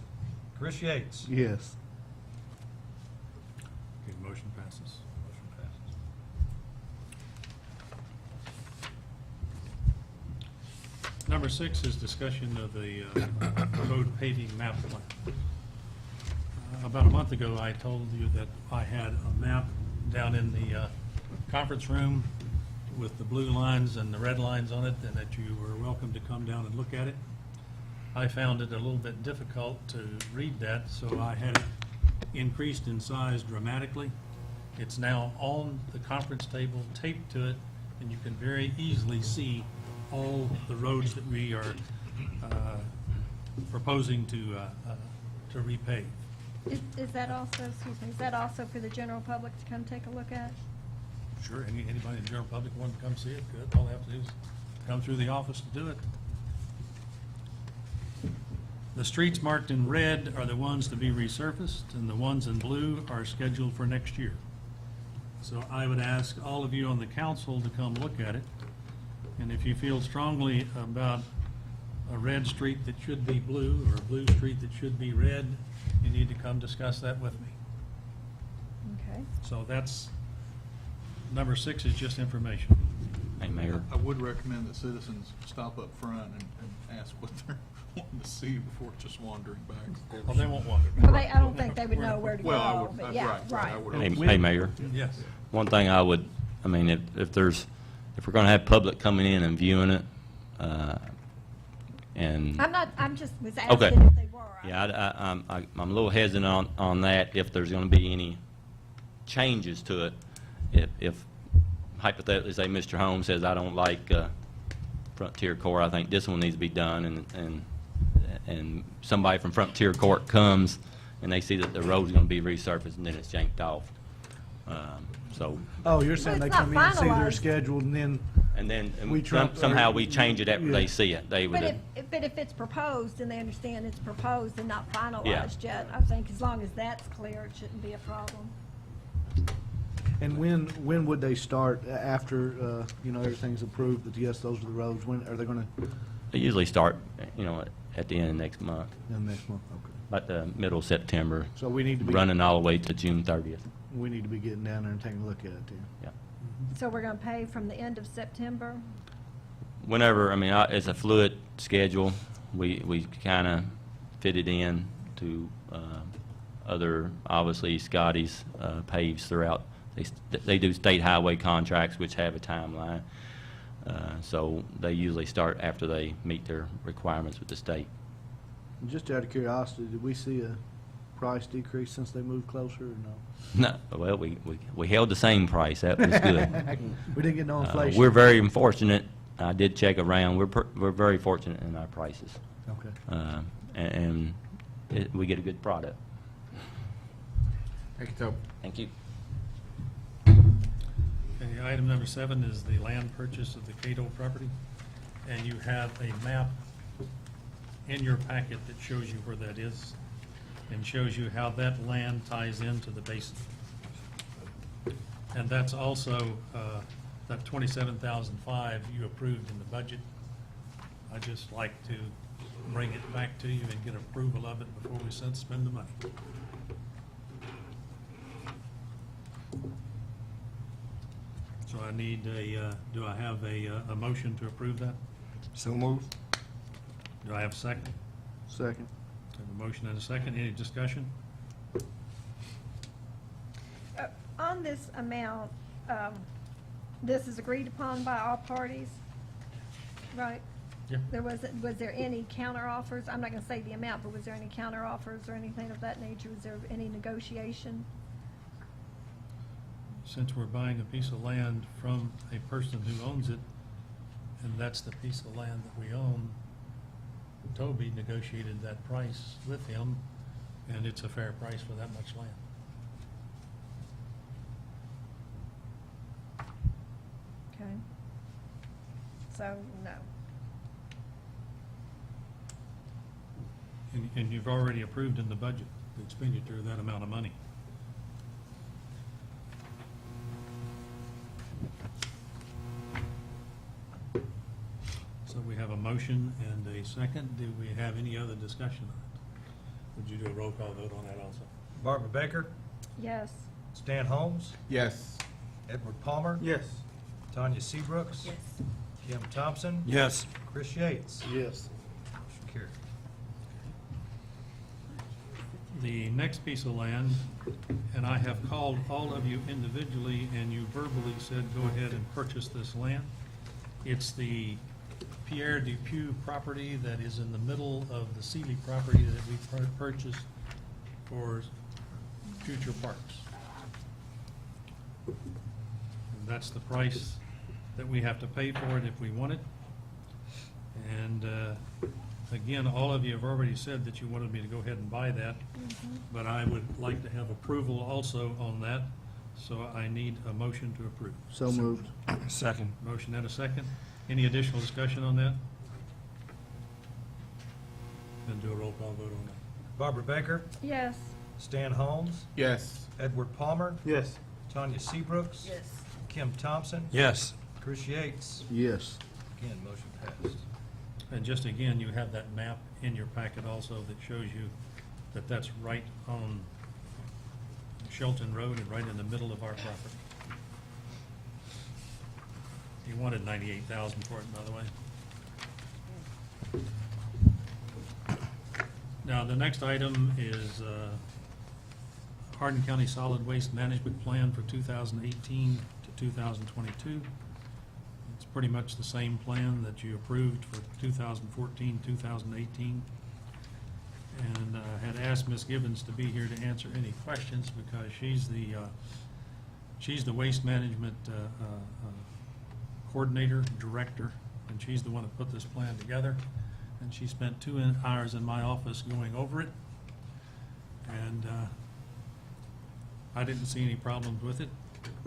Chris Yates. Yes. Okay, motion passes. Motion passes. Number 6 is discussion of the road paving map plan. About a month ago, I told you that I had a map down in the conference room with the blue lines and the red lines on it, and that you were welcome to come down and look at it. I found it a little bit difficult to read that, so I had it increased in size dramatically. It's now on the conference table, taped to it, and you can very easily see all the roads that we are proposing to repave. Is that also, excuse me, is that also for the general public to come take a look at? Sure, anybody in the general public want to come see it, good. All they have to do is come through the office to do it. The streets marked in red are the ones to be resurfaced, and the ones in blue are scheduled for next year. So I would ask all of you on the council to come look at it. And if you feel strongly about a red street that should be blue or a blue street that should be red, you need to come discuss that with me. Okay. So that's, number 6 is just information. Hey, Mayor. I would recommend that citizens stop up front and ask what they're wanting to see before just wandering back. Well, they won't wander Well, back. I don't think they would know where to Well, I go, would- but yeah, right, I would right. Hey, Mayor. Yes. One thing I would, I mean, if we're gonna have public coming in and viewing it, and. I'm just was Okay. asking if they were. Yeah, I'm a little hesitant on that, if there's gonna be any changes to it. If hypothetically, say, Mr. Holmes says, I don't like Frontier Court, I think this one needs to be done, and somebody from Frontier Court comes, and they see that the road's gonna be resurfaced, and then it's yanked off. So, Oh, you're saying they it's not come in and see their finalized. schedule and then, and then We trump- somehow we change it after Yeah. they see it. They would. But if it's proposed and they understand it's proposed and not Yeah. finalized yet, I think as long as that's clear, it shouldn't be a problem. and when would they start after, everything's approved, that yes, those are the roads? When are they gonna, They usually start, at the end of next month, next month? Okay. about the middle of September, So we need to be, running all the way to June 30th. we need to be getting down there and taking a look at it too. Yeah. So we're gonna pay from the end of September? Whenever, it's a fluid schedule. We kind of fit it in to other, obviously, Scotty's paves throughout. They do state highway contracts, which have a timeline. So they usually start after they meet their requirements with the state. And just out of curiosity, did we see a price decrease since they moved closer or no? No, well, we held the same price. That was good. We didn't get no inflation? We're very fortunate. I did check around. We're very fortunate in our prices. Okay. And we get a good product. Thank you, Toby. Thank you. Okay, item number 7 is the land purchase of the Cato property. And you have a map in your packet that shows you where that is and shows you how that land ties into the basin. And that's also, that 27,005 you approved in the budget. I'd just like to bring it back to you and get approval of it before we spend the money. So I need do I have a motion to approve that? So moved. Do I have a second? Second. I have a motion and a second. Any discussion? On this amount, this is agreed upon by all parties, right? Yeah. Was there any counter offers? I'm not gonna say the amount, but was there any counter offers or anything of that nature? Was there any negotiation? Since we're buying a piece of land from a person who owns it, and that's the piece of land that we own, Toby negotiated that price with him, and it's a fair price for that much land. Okay. So, no. And you've already approved in the budget the expenditure of that amount of money. So we have a motion and a second. Do we have any other discussion on it? Would you do a roll call vote on that also? Barbara Baker, Yes. Stan Holmes, Yes. Edward Palmer, Yes. Tanya Seabrooks, Yes. Kim Thompson, Yes. Chris Yates. Yes. Motion carried. The next piece of land, and I have called all of you individually, and you verbally said, go ahead and purchase this land. It's the Pierre Dupuis property that is in the middle of the Sealy property that we purchased for future parks. And that's the price that we have to pay for it if we want it. And again, all of you have already said that you wanted me to go ahead and buy that, but I would like to have approval also on that, so I need a motion to approve. So moved. Second. Motion and a second. Any additional discussion on that? Then do a roll call vote on that. Barbara Baker, Yes. Stan Holmes, Yes. Edward Palmer, Yes. Tanya Seabrooks, Yes. Kim Thompson, Yes. Chris Yates. Yes. Again, motion passed. And just again, you have that map in your packet also that shows you that that's right on Shelton Road and right in the middle of our property. He wanted 98,000 for it, by the way. Now, the next item is Hardin County Solid Waste Management Plan for 2018 to 2022. It's pretty much the same plan that you approved for 2014, 2018. And I had asked Ms. Gibbons to be here to answer any questions because she's the waste management coordinator, director, and she's the one that put this plan together. And she spent 2 hours in my office going over it. And I didn't see any problems with it.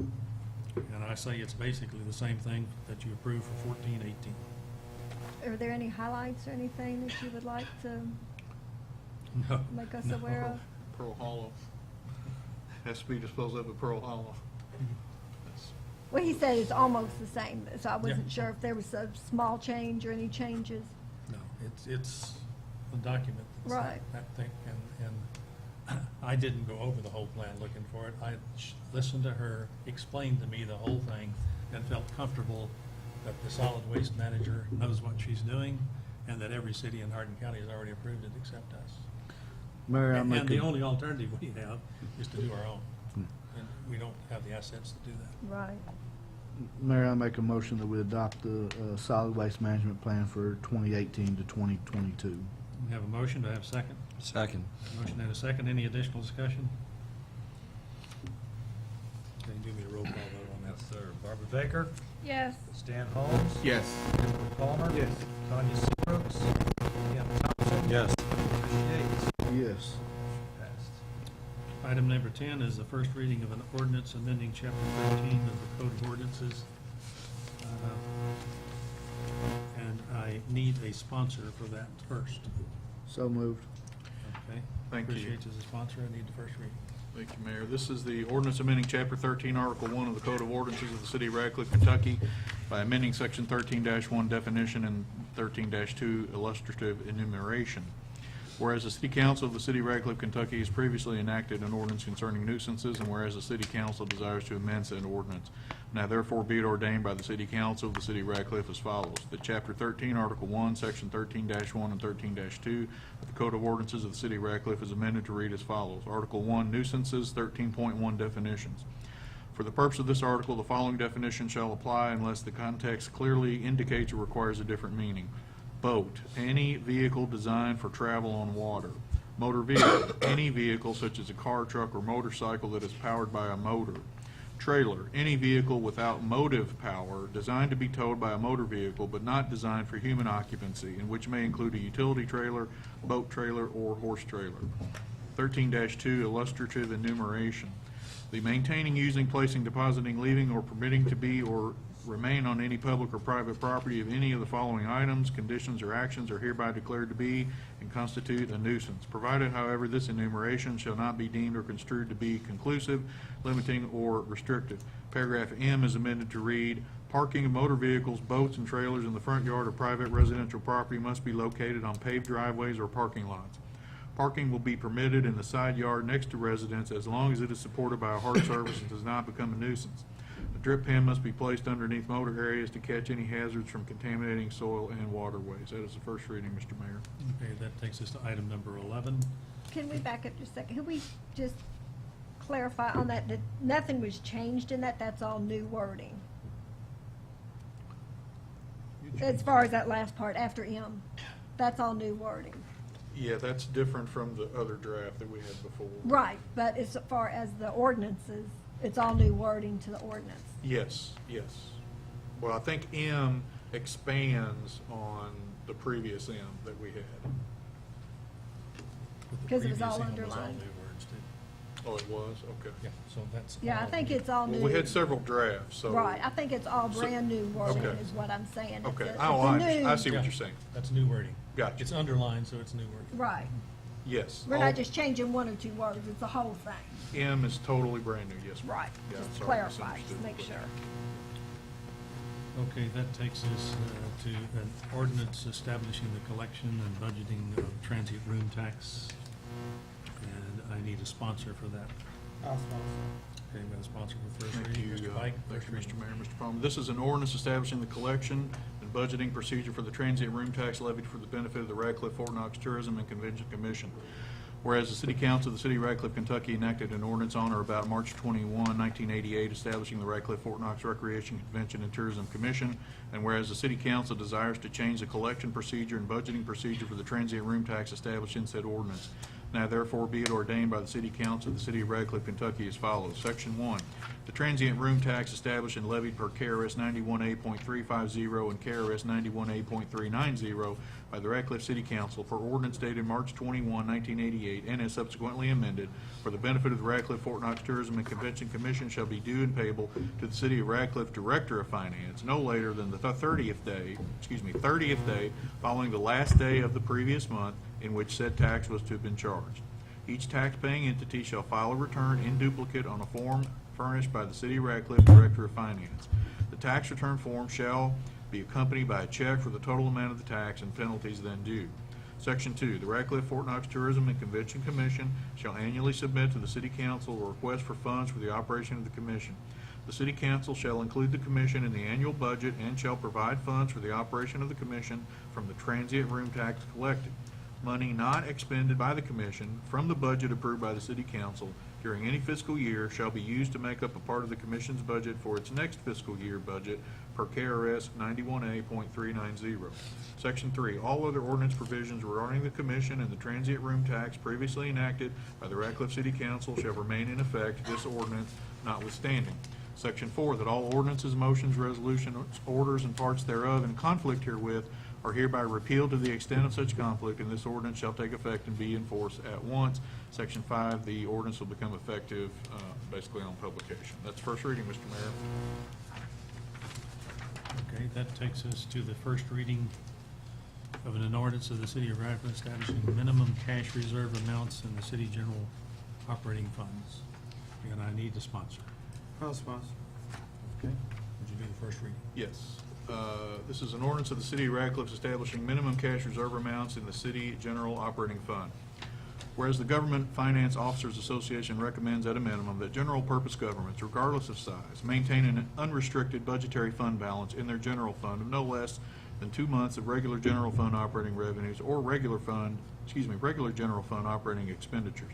And I say it's basically the same thing that you approved for 14, 18. Are there any highlights or anything that you would like to No. make us No. aware of? Pearl Hollow. Has to be disposed of at Pearl Hollow. That's- Well, he said it's almost the same, so I wasn't Yeah. sure if there was a small change or any changes. No, it's a document. that's Right. That thick, and I didn't go over the whole plan looking for it. I listened to her, explained to me the whole thing, and felt comfortable that the solid waste manager knows what she's doing, and that every city in Hardin County has already approved it except us. Mayor, I And make the a, only alternative we have is to do our own. And we don't have the assets to do that. Right. Mayor, I make a motion that we adopt the solid waste management plan for 2018 to 2022. We have a motion, do I have a second? Second. Motion and a second, any additional discussion? Can you do me a roll call vote on that? Yes, sir. Barbara Baker, Yes. Stan Holmes, Yes. Edward Palmer, Yes. Tanya Seabrooks, Kim Thompson, Yes. Chris Yates. Yes. Passed. Item number 10 is the first reading of an ordinance amending Chapter 13 of the Code of Ordinances. And I need a sponsor for that first. So moved. Okay? Thank you. Appreciate you as a sponsor, I need the first reading. Thank you, Mayor. This is the ordinance amending Chapter 13, Article 1 of the Code of Ordinances of the City of Radcliffe, Kentucky by amending Section 13-1 definition and 13-2 illustrative enumeration. Whereas the City Council of the City of Radcliffe, Kentucky has previously enacted an ordinance concerning nuisances, and whereas the City Council desires to amend said ordinance, now therefore be it ordained by the City Council of the City of Radcliffe as follows. That Chapter 13, Article 1, Section 13-1 and 13-2 of the Code of Ordinances of the City of Radcliffe is amended to read as follows. Article 1, Nuisances, 13.1 Definitions. For the purpose of this article, the following definition shall apply unless the context clearly indicates or requires a different meaning. Boat, any vehicle designed for travel on water. Motor vehicle, any vehicle such as a car, truck, or motorcycle that is powered by a motor. Trailer, any vehicle without motive power designed to be towed by a motor vehicle but not designed for human occupancy, and which may include a utility trailer, boat trailer, or horse trailer. 13-2 illustrative enumeration. The maintaining, using, placing, depositing, leaving, or permitting to be or remain on any public or private property of any of the following items, conditions, or actions are hereby declared to be and constitute a nuisance, provided, however, this enumeration shall not be deemed or construed to be conclusive, limiting, or restrictive. Paragraph M is amended to read, parking of motor vehicles, boats, and trailers in the front yard of private residential property must be located on paved driveways or parking lots. Parking will be permitted in the side yard next to residents as long as it is supported by a hard surface and does not become a nuisance. A drip pen must be placed underneath motor areas to catch any hazards from contaminating soil and waterways. That is the first reading, Mr. Mayor. Okay, that takes us to item number 11. Can we back up just a second? Could we just clarify on that nothing was changed in that? That's all new wording? As far as that last part, after M, that's all new wording? Yeah, that's different from the other draft that we had before. Right, but as far as the ordinances, it's all new wording to the ordinance? Yes, yes. Well, I think M expands on the previous M that we had. But the 'Cause it was previous all one was underlined. new words, too. Oh, it was? Okay. Yeah, so that's. Yeah, I all think new. it's all new. Well, we had several drafts, so. Right, I think it's all So- brand-new wording okay. is what I'm saying. It's Okay. a- Oh, it's a I new- see what Yeah, you're saying. That's new wording. Gotcha. It's underlined, so it's new wording. Right. Yes. We're all- not just changing one or two words, it's the whole thing. M is totally brand new, yes. ma'am. Right, Yeah, just to sorry, clarify, just misunderstood. make sure. Okay, that takes us to an ordinance establishing the collection and budgeting of transient room tax. And I need a sponsor for that. I'll sponsor. Okay, we got a sponsor for first Thank reading. you, Mr. Pike, thank first you, reading. Mr. Mayor, Mr. Palmer. This is an ordinance establishing the collection and budgeting procedure for the transient room tax levied for the benefit of the Radcliffe Fort Knox Tourism and Convention Commission. Whereas the City Council of the City of Radcliffe, Kentucky enacted an ordinance on or about March 21, 1988, establishing the Radcliffe Fort Knox Recreation Convention and Tourism Commission, and whereas the City Council desires to change the collection procedure and budgeting procedure for the transient room tax established in said ordinance. Now therefore be it ordained by the City Council of the City of Radcliffe, Kentucky as follows. Section 1, the transient room tax established and levied per KRS 91A.350 and KRS 91A.390 by the Radcliffe City Council for ordinance dated March 21, 1988, and as subsequently amended, for the benefit of the Radcliffe Fort Knox Tourism and Convention Commission shall be due and payable to the City of Radcliffe Director of Finance no later than the 30th day following the last day of the previous month in which said tax was to have been charged. Each tax-paying entity shall file a return in duplicate on a form furnished by the City of Radcliffe Director of Finance. The tax return form shall be accompanied by a check for the total amount of the tax and penalties then due. Section 2, the Radcliffe Fort Knox Tourism and Convention Commission shall annually submit to the City Council a request for funds for the operation of the Commission. The City Council shall include the Commission in the annual budget and shall provide funds for the operation of the Commission from the transient room tax collected. Money not expended by the Commission from the budget approved by the City Council during any fiscal year shall be used to make up a part of the Commission's budget for its next fiscal year budget per KRS 91A.390. Section 3, all other ordinance provisions regarding the Commission and the transient room tax previously enacted by the Radcliffe City Council shall remain in effect, this ordinance notwithstanding. Section 4, that all ordinances, motions, resolutions, orders, and parts thereof in conflict herewith are hereby repealed to the extent of such conflict, and this ordinance shall take effect and be in force at once. Section 5, the ordinance will become effective basically on publication. That's first reading, Mr. Mayor. Okay, that takes us to the first reading of an ordinance of the City of Radcliffe establishing minimum cash reserve amounts in the city general operating funds. And I need a sponsor. I'll sponsor. Okay, would you do the first reading? Yes. This is an ordinance of the City of Radcliffe establishing minimum cash reserve amounts in the city general operating fund. Whereas the Government Finance Officers Association recommends at a minimum that general purpose governments, regardless of size, maintain an unrestricted budgetary fund balance in their general fund of no less than 2 months of regular general fund operating revenues or regular general fund operating expenditures.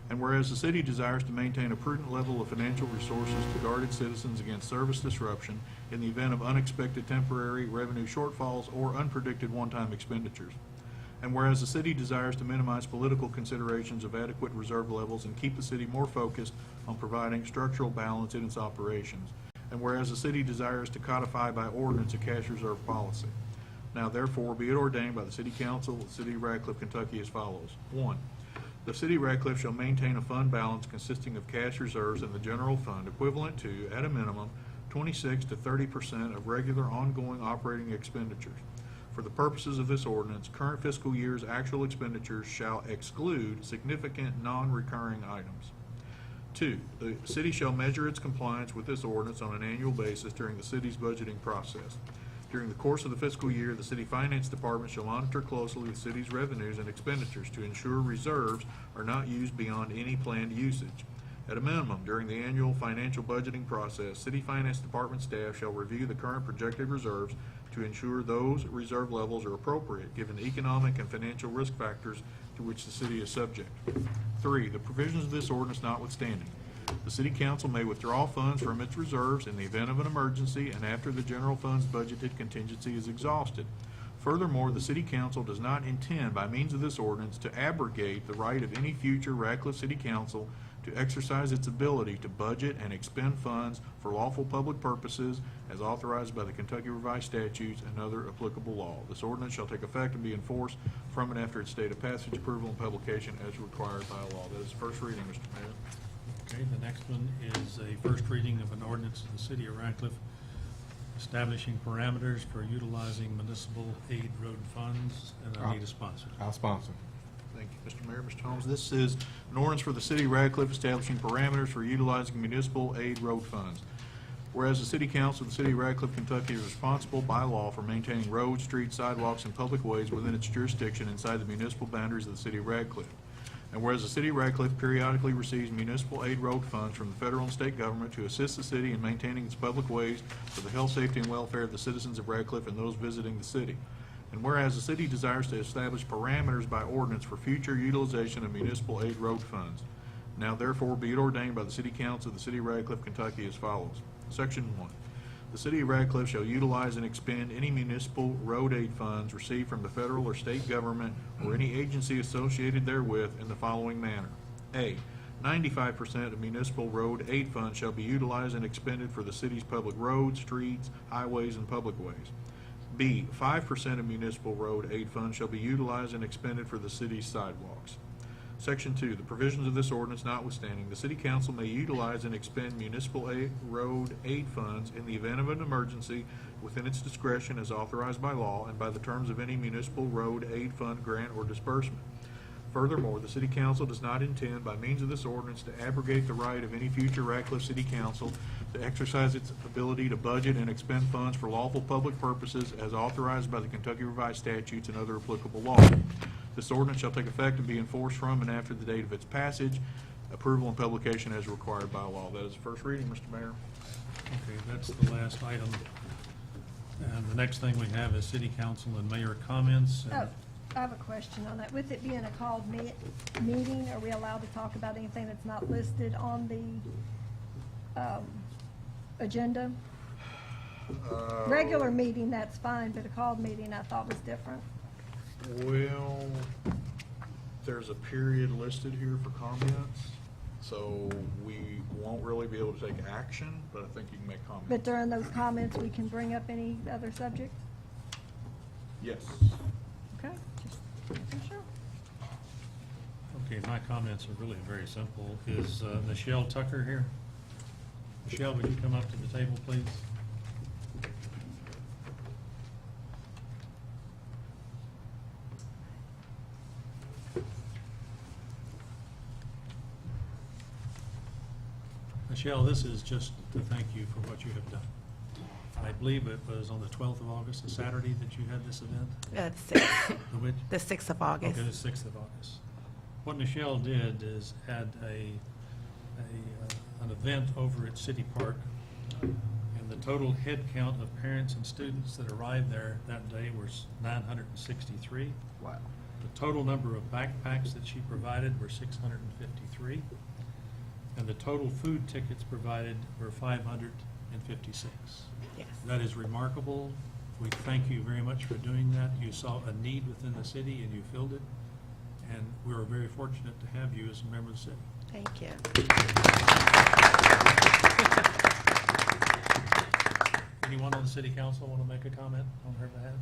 And whereas the city desires to maintain a prudent level of financial resources to guard its citizens against service disruption in the event of unexpected temporary revenue shortfalls or unpredicted one-time expenditures. And whereas the city desires to minimize political considerations of adequate reserve levels and keep the city more focused on providing structural balance in its operations. And whereas the city desires to codify by ordinance a cash reserve policy. Now therefore be it ordained by the City Council of the City of Radcliffe, Kentucky as follows. 1. The City of Radcliffe shall maintain a fund balance consisting of cash reserves in the general fund equivalent to, at a minimum, 26 to 30% of regular ongoing operating expenditures. For the purposes of this ordinance, current fiscal year's actual expenditures shall exclude significant non-recurring items. 2, the city shall measure its compliance with this ordinance on an annual basis during the city's budgeting process. During the course of the fiscal year, the City Finance Department shall monitor closely the city's revenues and expenditures to ensure reserves are not used beyond any planned usage. At a minimum, during the annual financial budgeting process, City Finance Department staff shall review the current projected reserves to ensure those reserve levels are appropriate, given the economic and financial risk factors to which the city is subject. 3, the provisions of this ordinance notwithstanding, the City Council may withdraw funds from its reserves in the event of an emergency and after the general fund's budgeted contingency is exhausted. Furthermore, the City Council does not intend, by means of this ordinance, to abrogate the right of any future Radcliffe City Council to exercise its ability to budget and expend funds for lawful public purposes as authorized by the Kentucky Revised Statutes and other applicable law. This ordinance shall take effect and be enforced from and after its date of passage, approval, and publication as required by law. That is first reading, Mr. Mayor. Okay, the next one is a first reading of an ordinance of the City of Radcliffe establishing parameters for utilizing municipal aid road funds, and I need a sponsor. I'll sponsor. Thank you, Mr. Mayor. Mr. Holmes, this is an ordinance for the City of Radcliffe establishing parameters for utilizing municipal aid road funds. Whereas the City Council of the City of Radcliffe, Kentucky is responsible by law for maintaining roads, streets, sidewalks, and public ways within its jurisdiction inside the municipal boundaries of the City of Radcliffe. And whereas the City of Radcliffe periodically receives municipal aid road funds from the federal and state government to assist the city in maintaining its public ways for the health, safety, and welfare of the citizens of Radcliffe and those visiting the city. And whereas the city desires to establish parameters by ordinance for future utilization of municipal aid road funds. Now therefore be it ordained by the City Council of the City of Radcliffe, Kentucky as follows. Section 1. The City of Radcliffe shall utilize and expend any municipal road aid funds received from the federal or state government or any agency associated therewith in the following manner. A. 95% of municipal road aid funds shall be utilized and expended for the city's public roads, streets, highways, and public ways. B. 5% of municipal road aid funds shall be utilized and expended for the city's sidewalks. Section 2, the provisions of this ordinance notwithstanding, the City Council may utilize and expend municipal road aid funds in the event of an emergency within its discretion as authorized by law and by the terms of any municipal road aid fund grant or disbursement. Furthermore, the City Council does not intend, by means of this ordinance, to abrogate the right of any future Radcliffe City Council to exercise its ability to budget and expend funds for lawful public purposes as authorized by the Kentucky Revised Statutes and other applicable laws. This ordinance shall take effect and be enforced from and after the date of its passage, approval, and publication as required by law. That is the first reading, Mr. Mayor. Okay, that's the last item. And the next thing we have is City Council and Mayor comments. Oh, I have a question on that. With it being a called meeting, are we allowed to talk about anything that's not listed on the agenda? Regular meeting, that's fine, but a called meeting I thought was different. Well, there's a period listed here for comments, so we won't really be able to take action, but I think you can make comments. But during those comments, we can bring up any other subject? Yes. Okay, just making sure. Okay, my comments are really very simple. Is Michelle Tucker here? Michelle, would you come up to the table, please? Michelle, this is just to thank you for what you have done. I believe it was on the 12th of August, a Saturday, that you had this event? The 6th, The which? the 6th of August. Okay, the 6th of August. What Michelle did is had an event over at City Park, and the total head count of parents and students that arrived there that day was 963. Wow. The total number of backpacks that she provided were 653, and the total food tickets provided were 556. Yes. That is remarkable. We thank you very much for doing that. You saw a need within the city and you filled it, and we are very fortunate to have you as a member of the city. Thank you. Anyone on the city council want to make a comment on her behalf?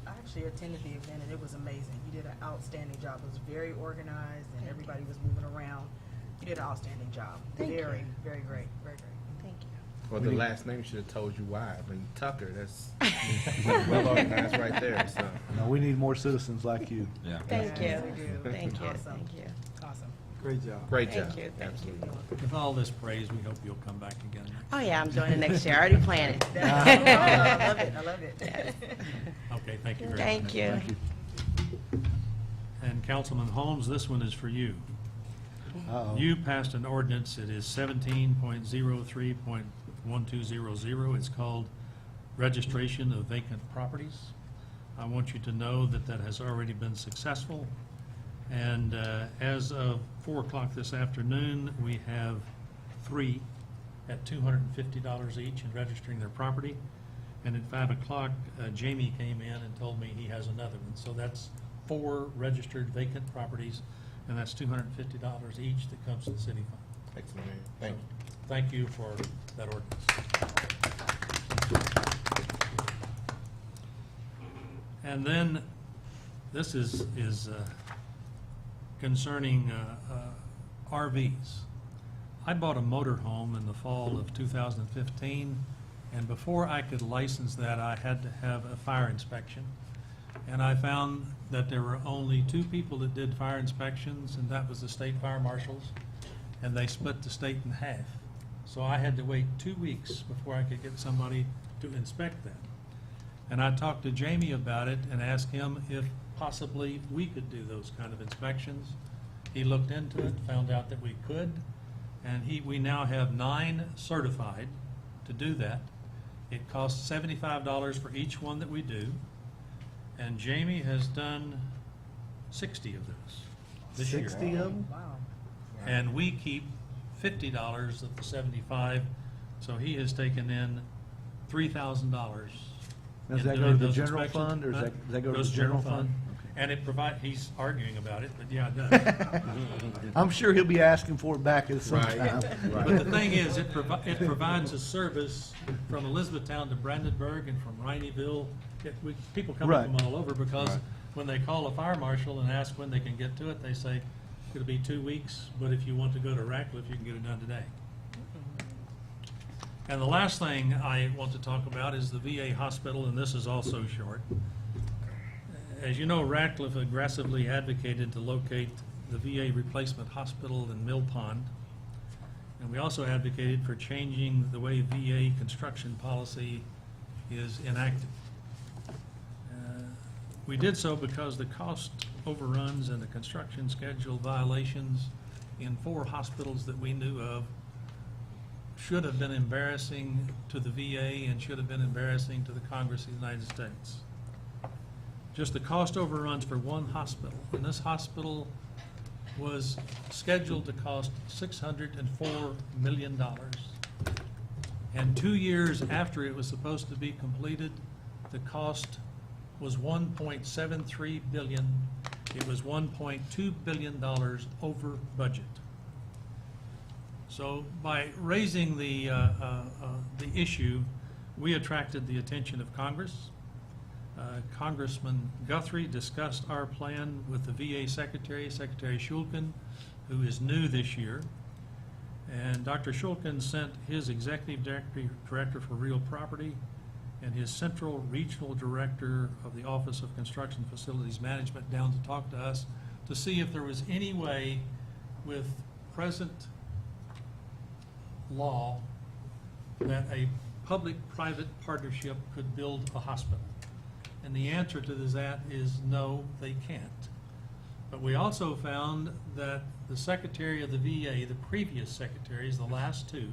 I actually attended the event and it was amazing. You did an outstanding job. It was very organized and everybody was moving around. You did an outstanding job. Thank you. Very, very great, very great. Thank you. Well, the last name should have told you why. I mean, Tucker, that's well organized right there, so. No, we need more citizens like you. Yeah. Thank Yes, you. we do. Thank you. Awesome. Thank you. Awesome. Great job. Great job. Thank you, thank you. With all this praise, we hope you'll come back again. Oh, yeah, I'm doing it next year. I already planned it. I love it, I love it. Yes. Okay, thank you very much. Thank you. Thank you. And Councilman Holmes, this one is for you. Uh-oh. You passed an ordinance, it is 17.03.1200. It's called Registration of Vacant Properties. I want you to know that that has already been successful. And as of 4 o'clock this afternoon, we have 3 at $250 each in registering their property. And at 5 o'clock, Jamie came in and told me he has another one. So that's 4 registered vacant properties, and that's $250 each that comes to the city fund. Excellent, Mayor. Thank you. Thank you for that ordinance. And then, this is concerning RVs. I bought a motorhome in the fall of 2015, and before I could license that, I had to have a fire inspection. And I found that there were only 2 people that did fire inspections, and that was the state fire marshals, and they split the state in half. So I had to wait 2 weeks before I could get somebody to inspect them. And I talked to Jamie about it and asked him if possibly we could do those kind of inspections. He looked into it, found out that we could, and we now have 9 certified to do that. It costs $75 for each one that we do, and Jamie has done 60 of those this year. 60 of them? Wow. And we keep $50 of the 75, so he has taken in $3,000. Does in that go doing to the those general inspections. fund, or does Huh? that go to Goes the general fund? Okay. And it he's arguing about it, but yeah, it does. I'm sure he'll be asking for it back at some Right. time. But the thing is, it provides a service from Elizabethtown to Brandenburg and from Rhineyville. People come Right. from all over because Right. when they call a fire marshal and ask when they can get to it, they say, it'll be 2 weeks, but if you want to go to Ratcliffe, you can get it done today. And the last thing I want to talk about is the VA hospital, and this is also short. As you know, Ratcliffe aggressively advocated to locate the VA replacement hospital in Mill Pond. And we also advocated for changing the way VA construction policy is enacted. We did so because the cost overruns and the construction schedule violations in 4 hospitals that we knew of should have been embarrassing to the VA and should have been embarrassing to the Congress of the United States. Just the cost overruns for one hospital, and this hospital was scheduled to cost $604 million. And 2 years after it was supposed to be completed, the cost was $1.73 billion. It was $1.2 billion over budget. So by raising the issue, we attracted the attention of Congress. Congressman Guthrie discussed our plan with the VA Secretary, Secretary Shulkin, who is new this year. And Dr. Shulkin sent his Executive Director for Real Property and his Central Regional Director of the Office of Construction Facilities Management down to talk to us to see if there was any way with present law that a public-private partnership could build a hospital. And the answer to that is no, they can't. But we also found that the Secretary of the VA, the previous secretaries, the last 2,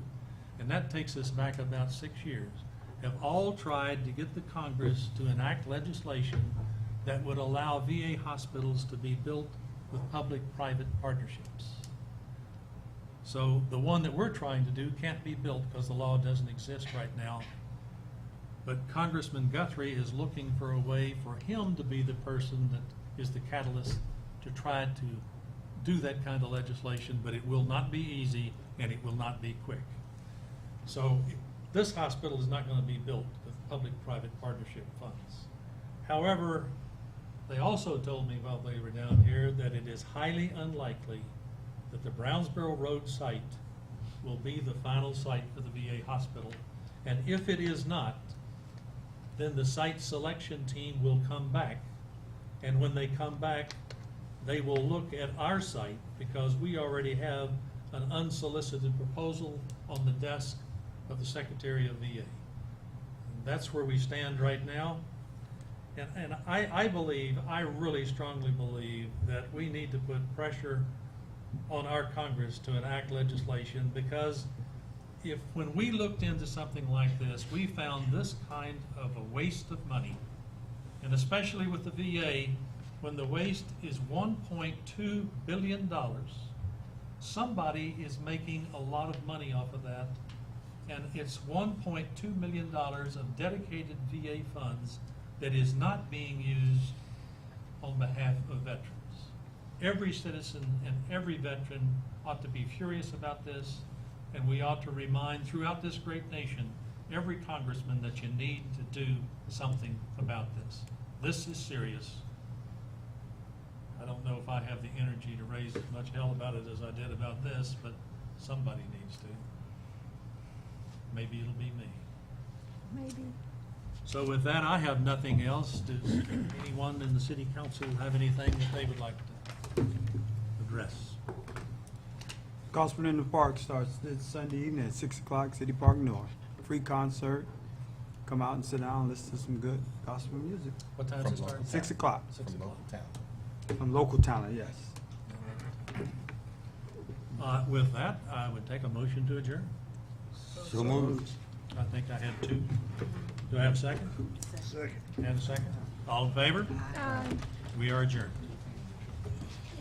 and that takes us back about 6 years, have all tried to get the Congress to enact legislation that would allow VA hospitals to be built with public-private partnerships. So the one that we're trying to do can't be built because the law doesn't exist right now. But Congressman Guthrie is looking for a way for him to be the person that is the catalyst to try to do that kind of legislation, but it will not be easy and it will not be quick. So this hospital is not going to be built with public-private partnership funds. However, they also told me while they were down here that it is highly unlikely that the Brownsboro Road site will be the final site for the VA hospital. And if it is not, then the site selection team will come back. And when they come back, they will look at our site because we already have an unsolicited proposal on the desk of the Secretary of VA. That's where we stand right now. And I believe, I really strongly believe that we need to put pressure on our Congress to enact legislation, because when we looked into something like this, we found this kind of a waste of money. And especially with the VA, when the waste is $1.2 billion, somebody is making a lot of money off of that. And it's $1.2 million of dedicated VA funds that is not being used on behalf of veterans. Every citizen and every veteran ought to be furious about this, and we ought to remind throughout this great nation, every congressman, that you need to do something about this. This is serious. I don't know if I have the energy to raise as much hell about it as I did about this, but somebody needs to. Maybe it'll be me. Maybe. So with that, I have nothing else. Does anyone in the city council have anything that they would like to address? Gospel in the Park starts this Sunday evening at 6 o'clock, City Park North. Free concert. Come out and sit down and listen to some good gospel music. What time does it start? 6 o'clock. 6 o'clock. From local talent, yes. With that, I would take a motion to adjourn. So moved. I think I had two. Do I have a second? Second. And a second? All in favor? We are adjourned.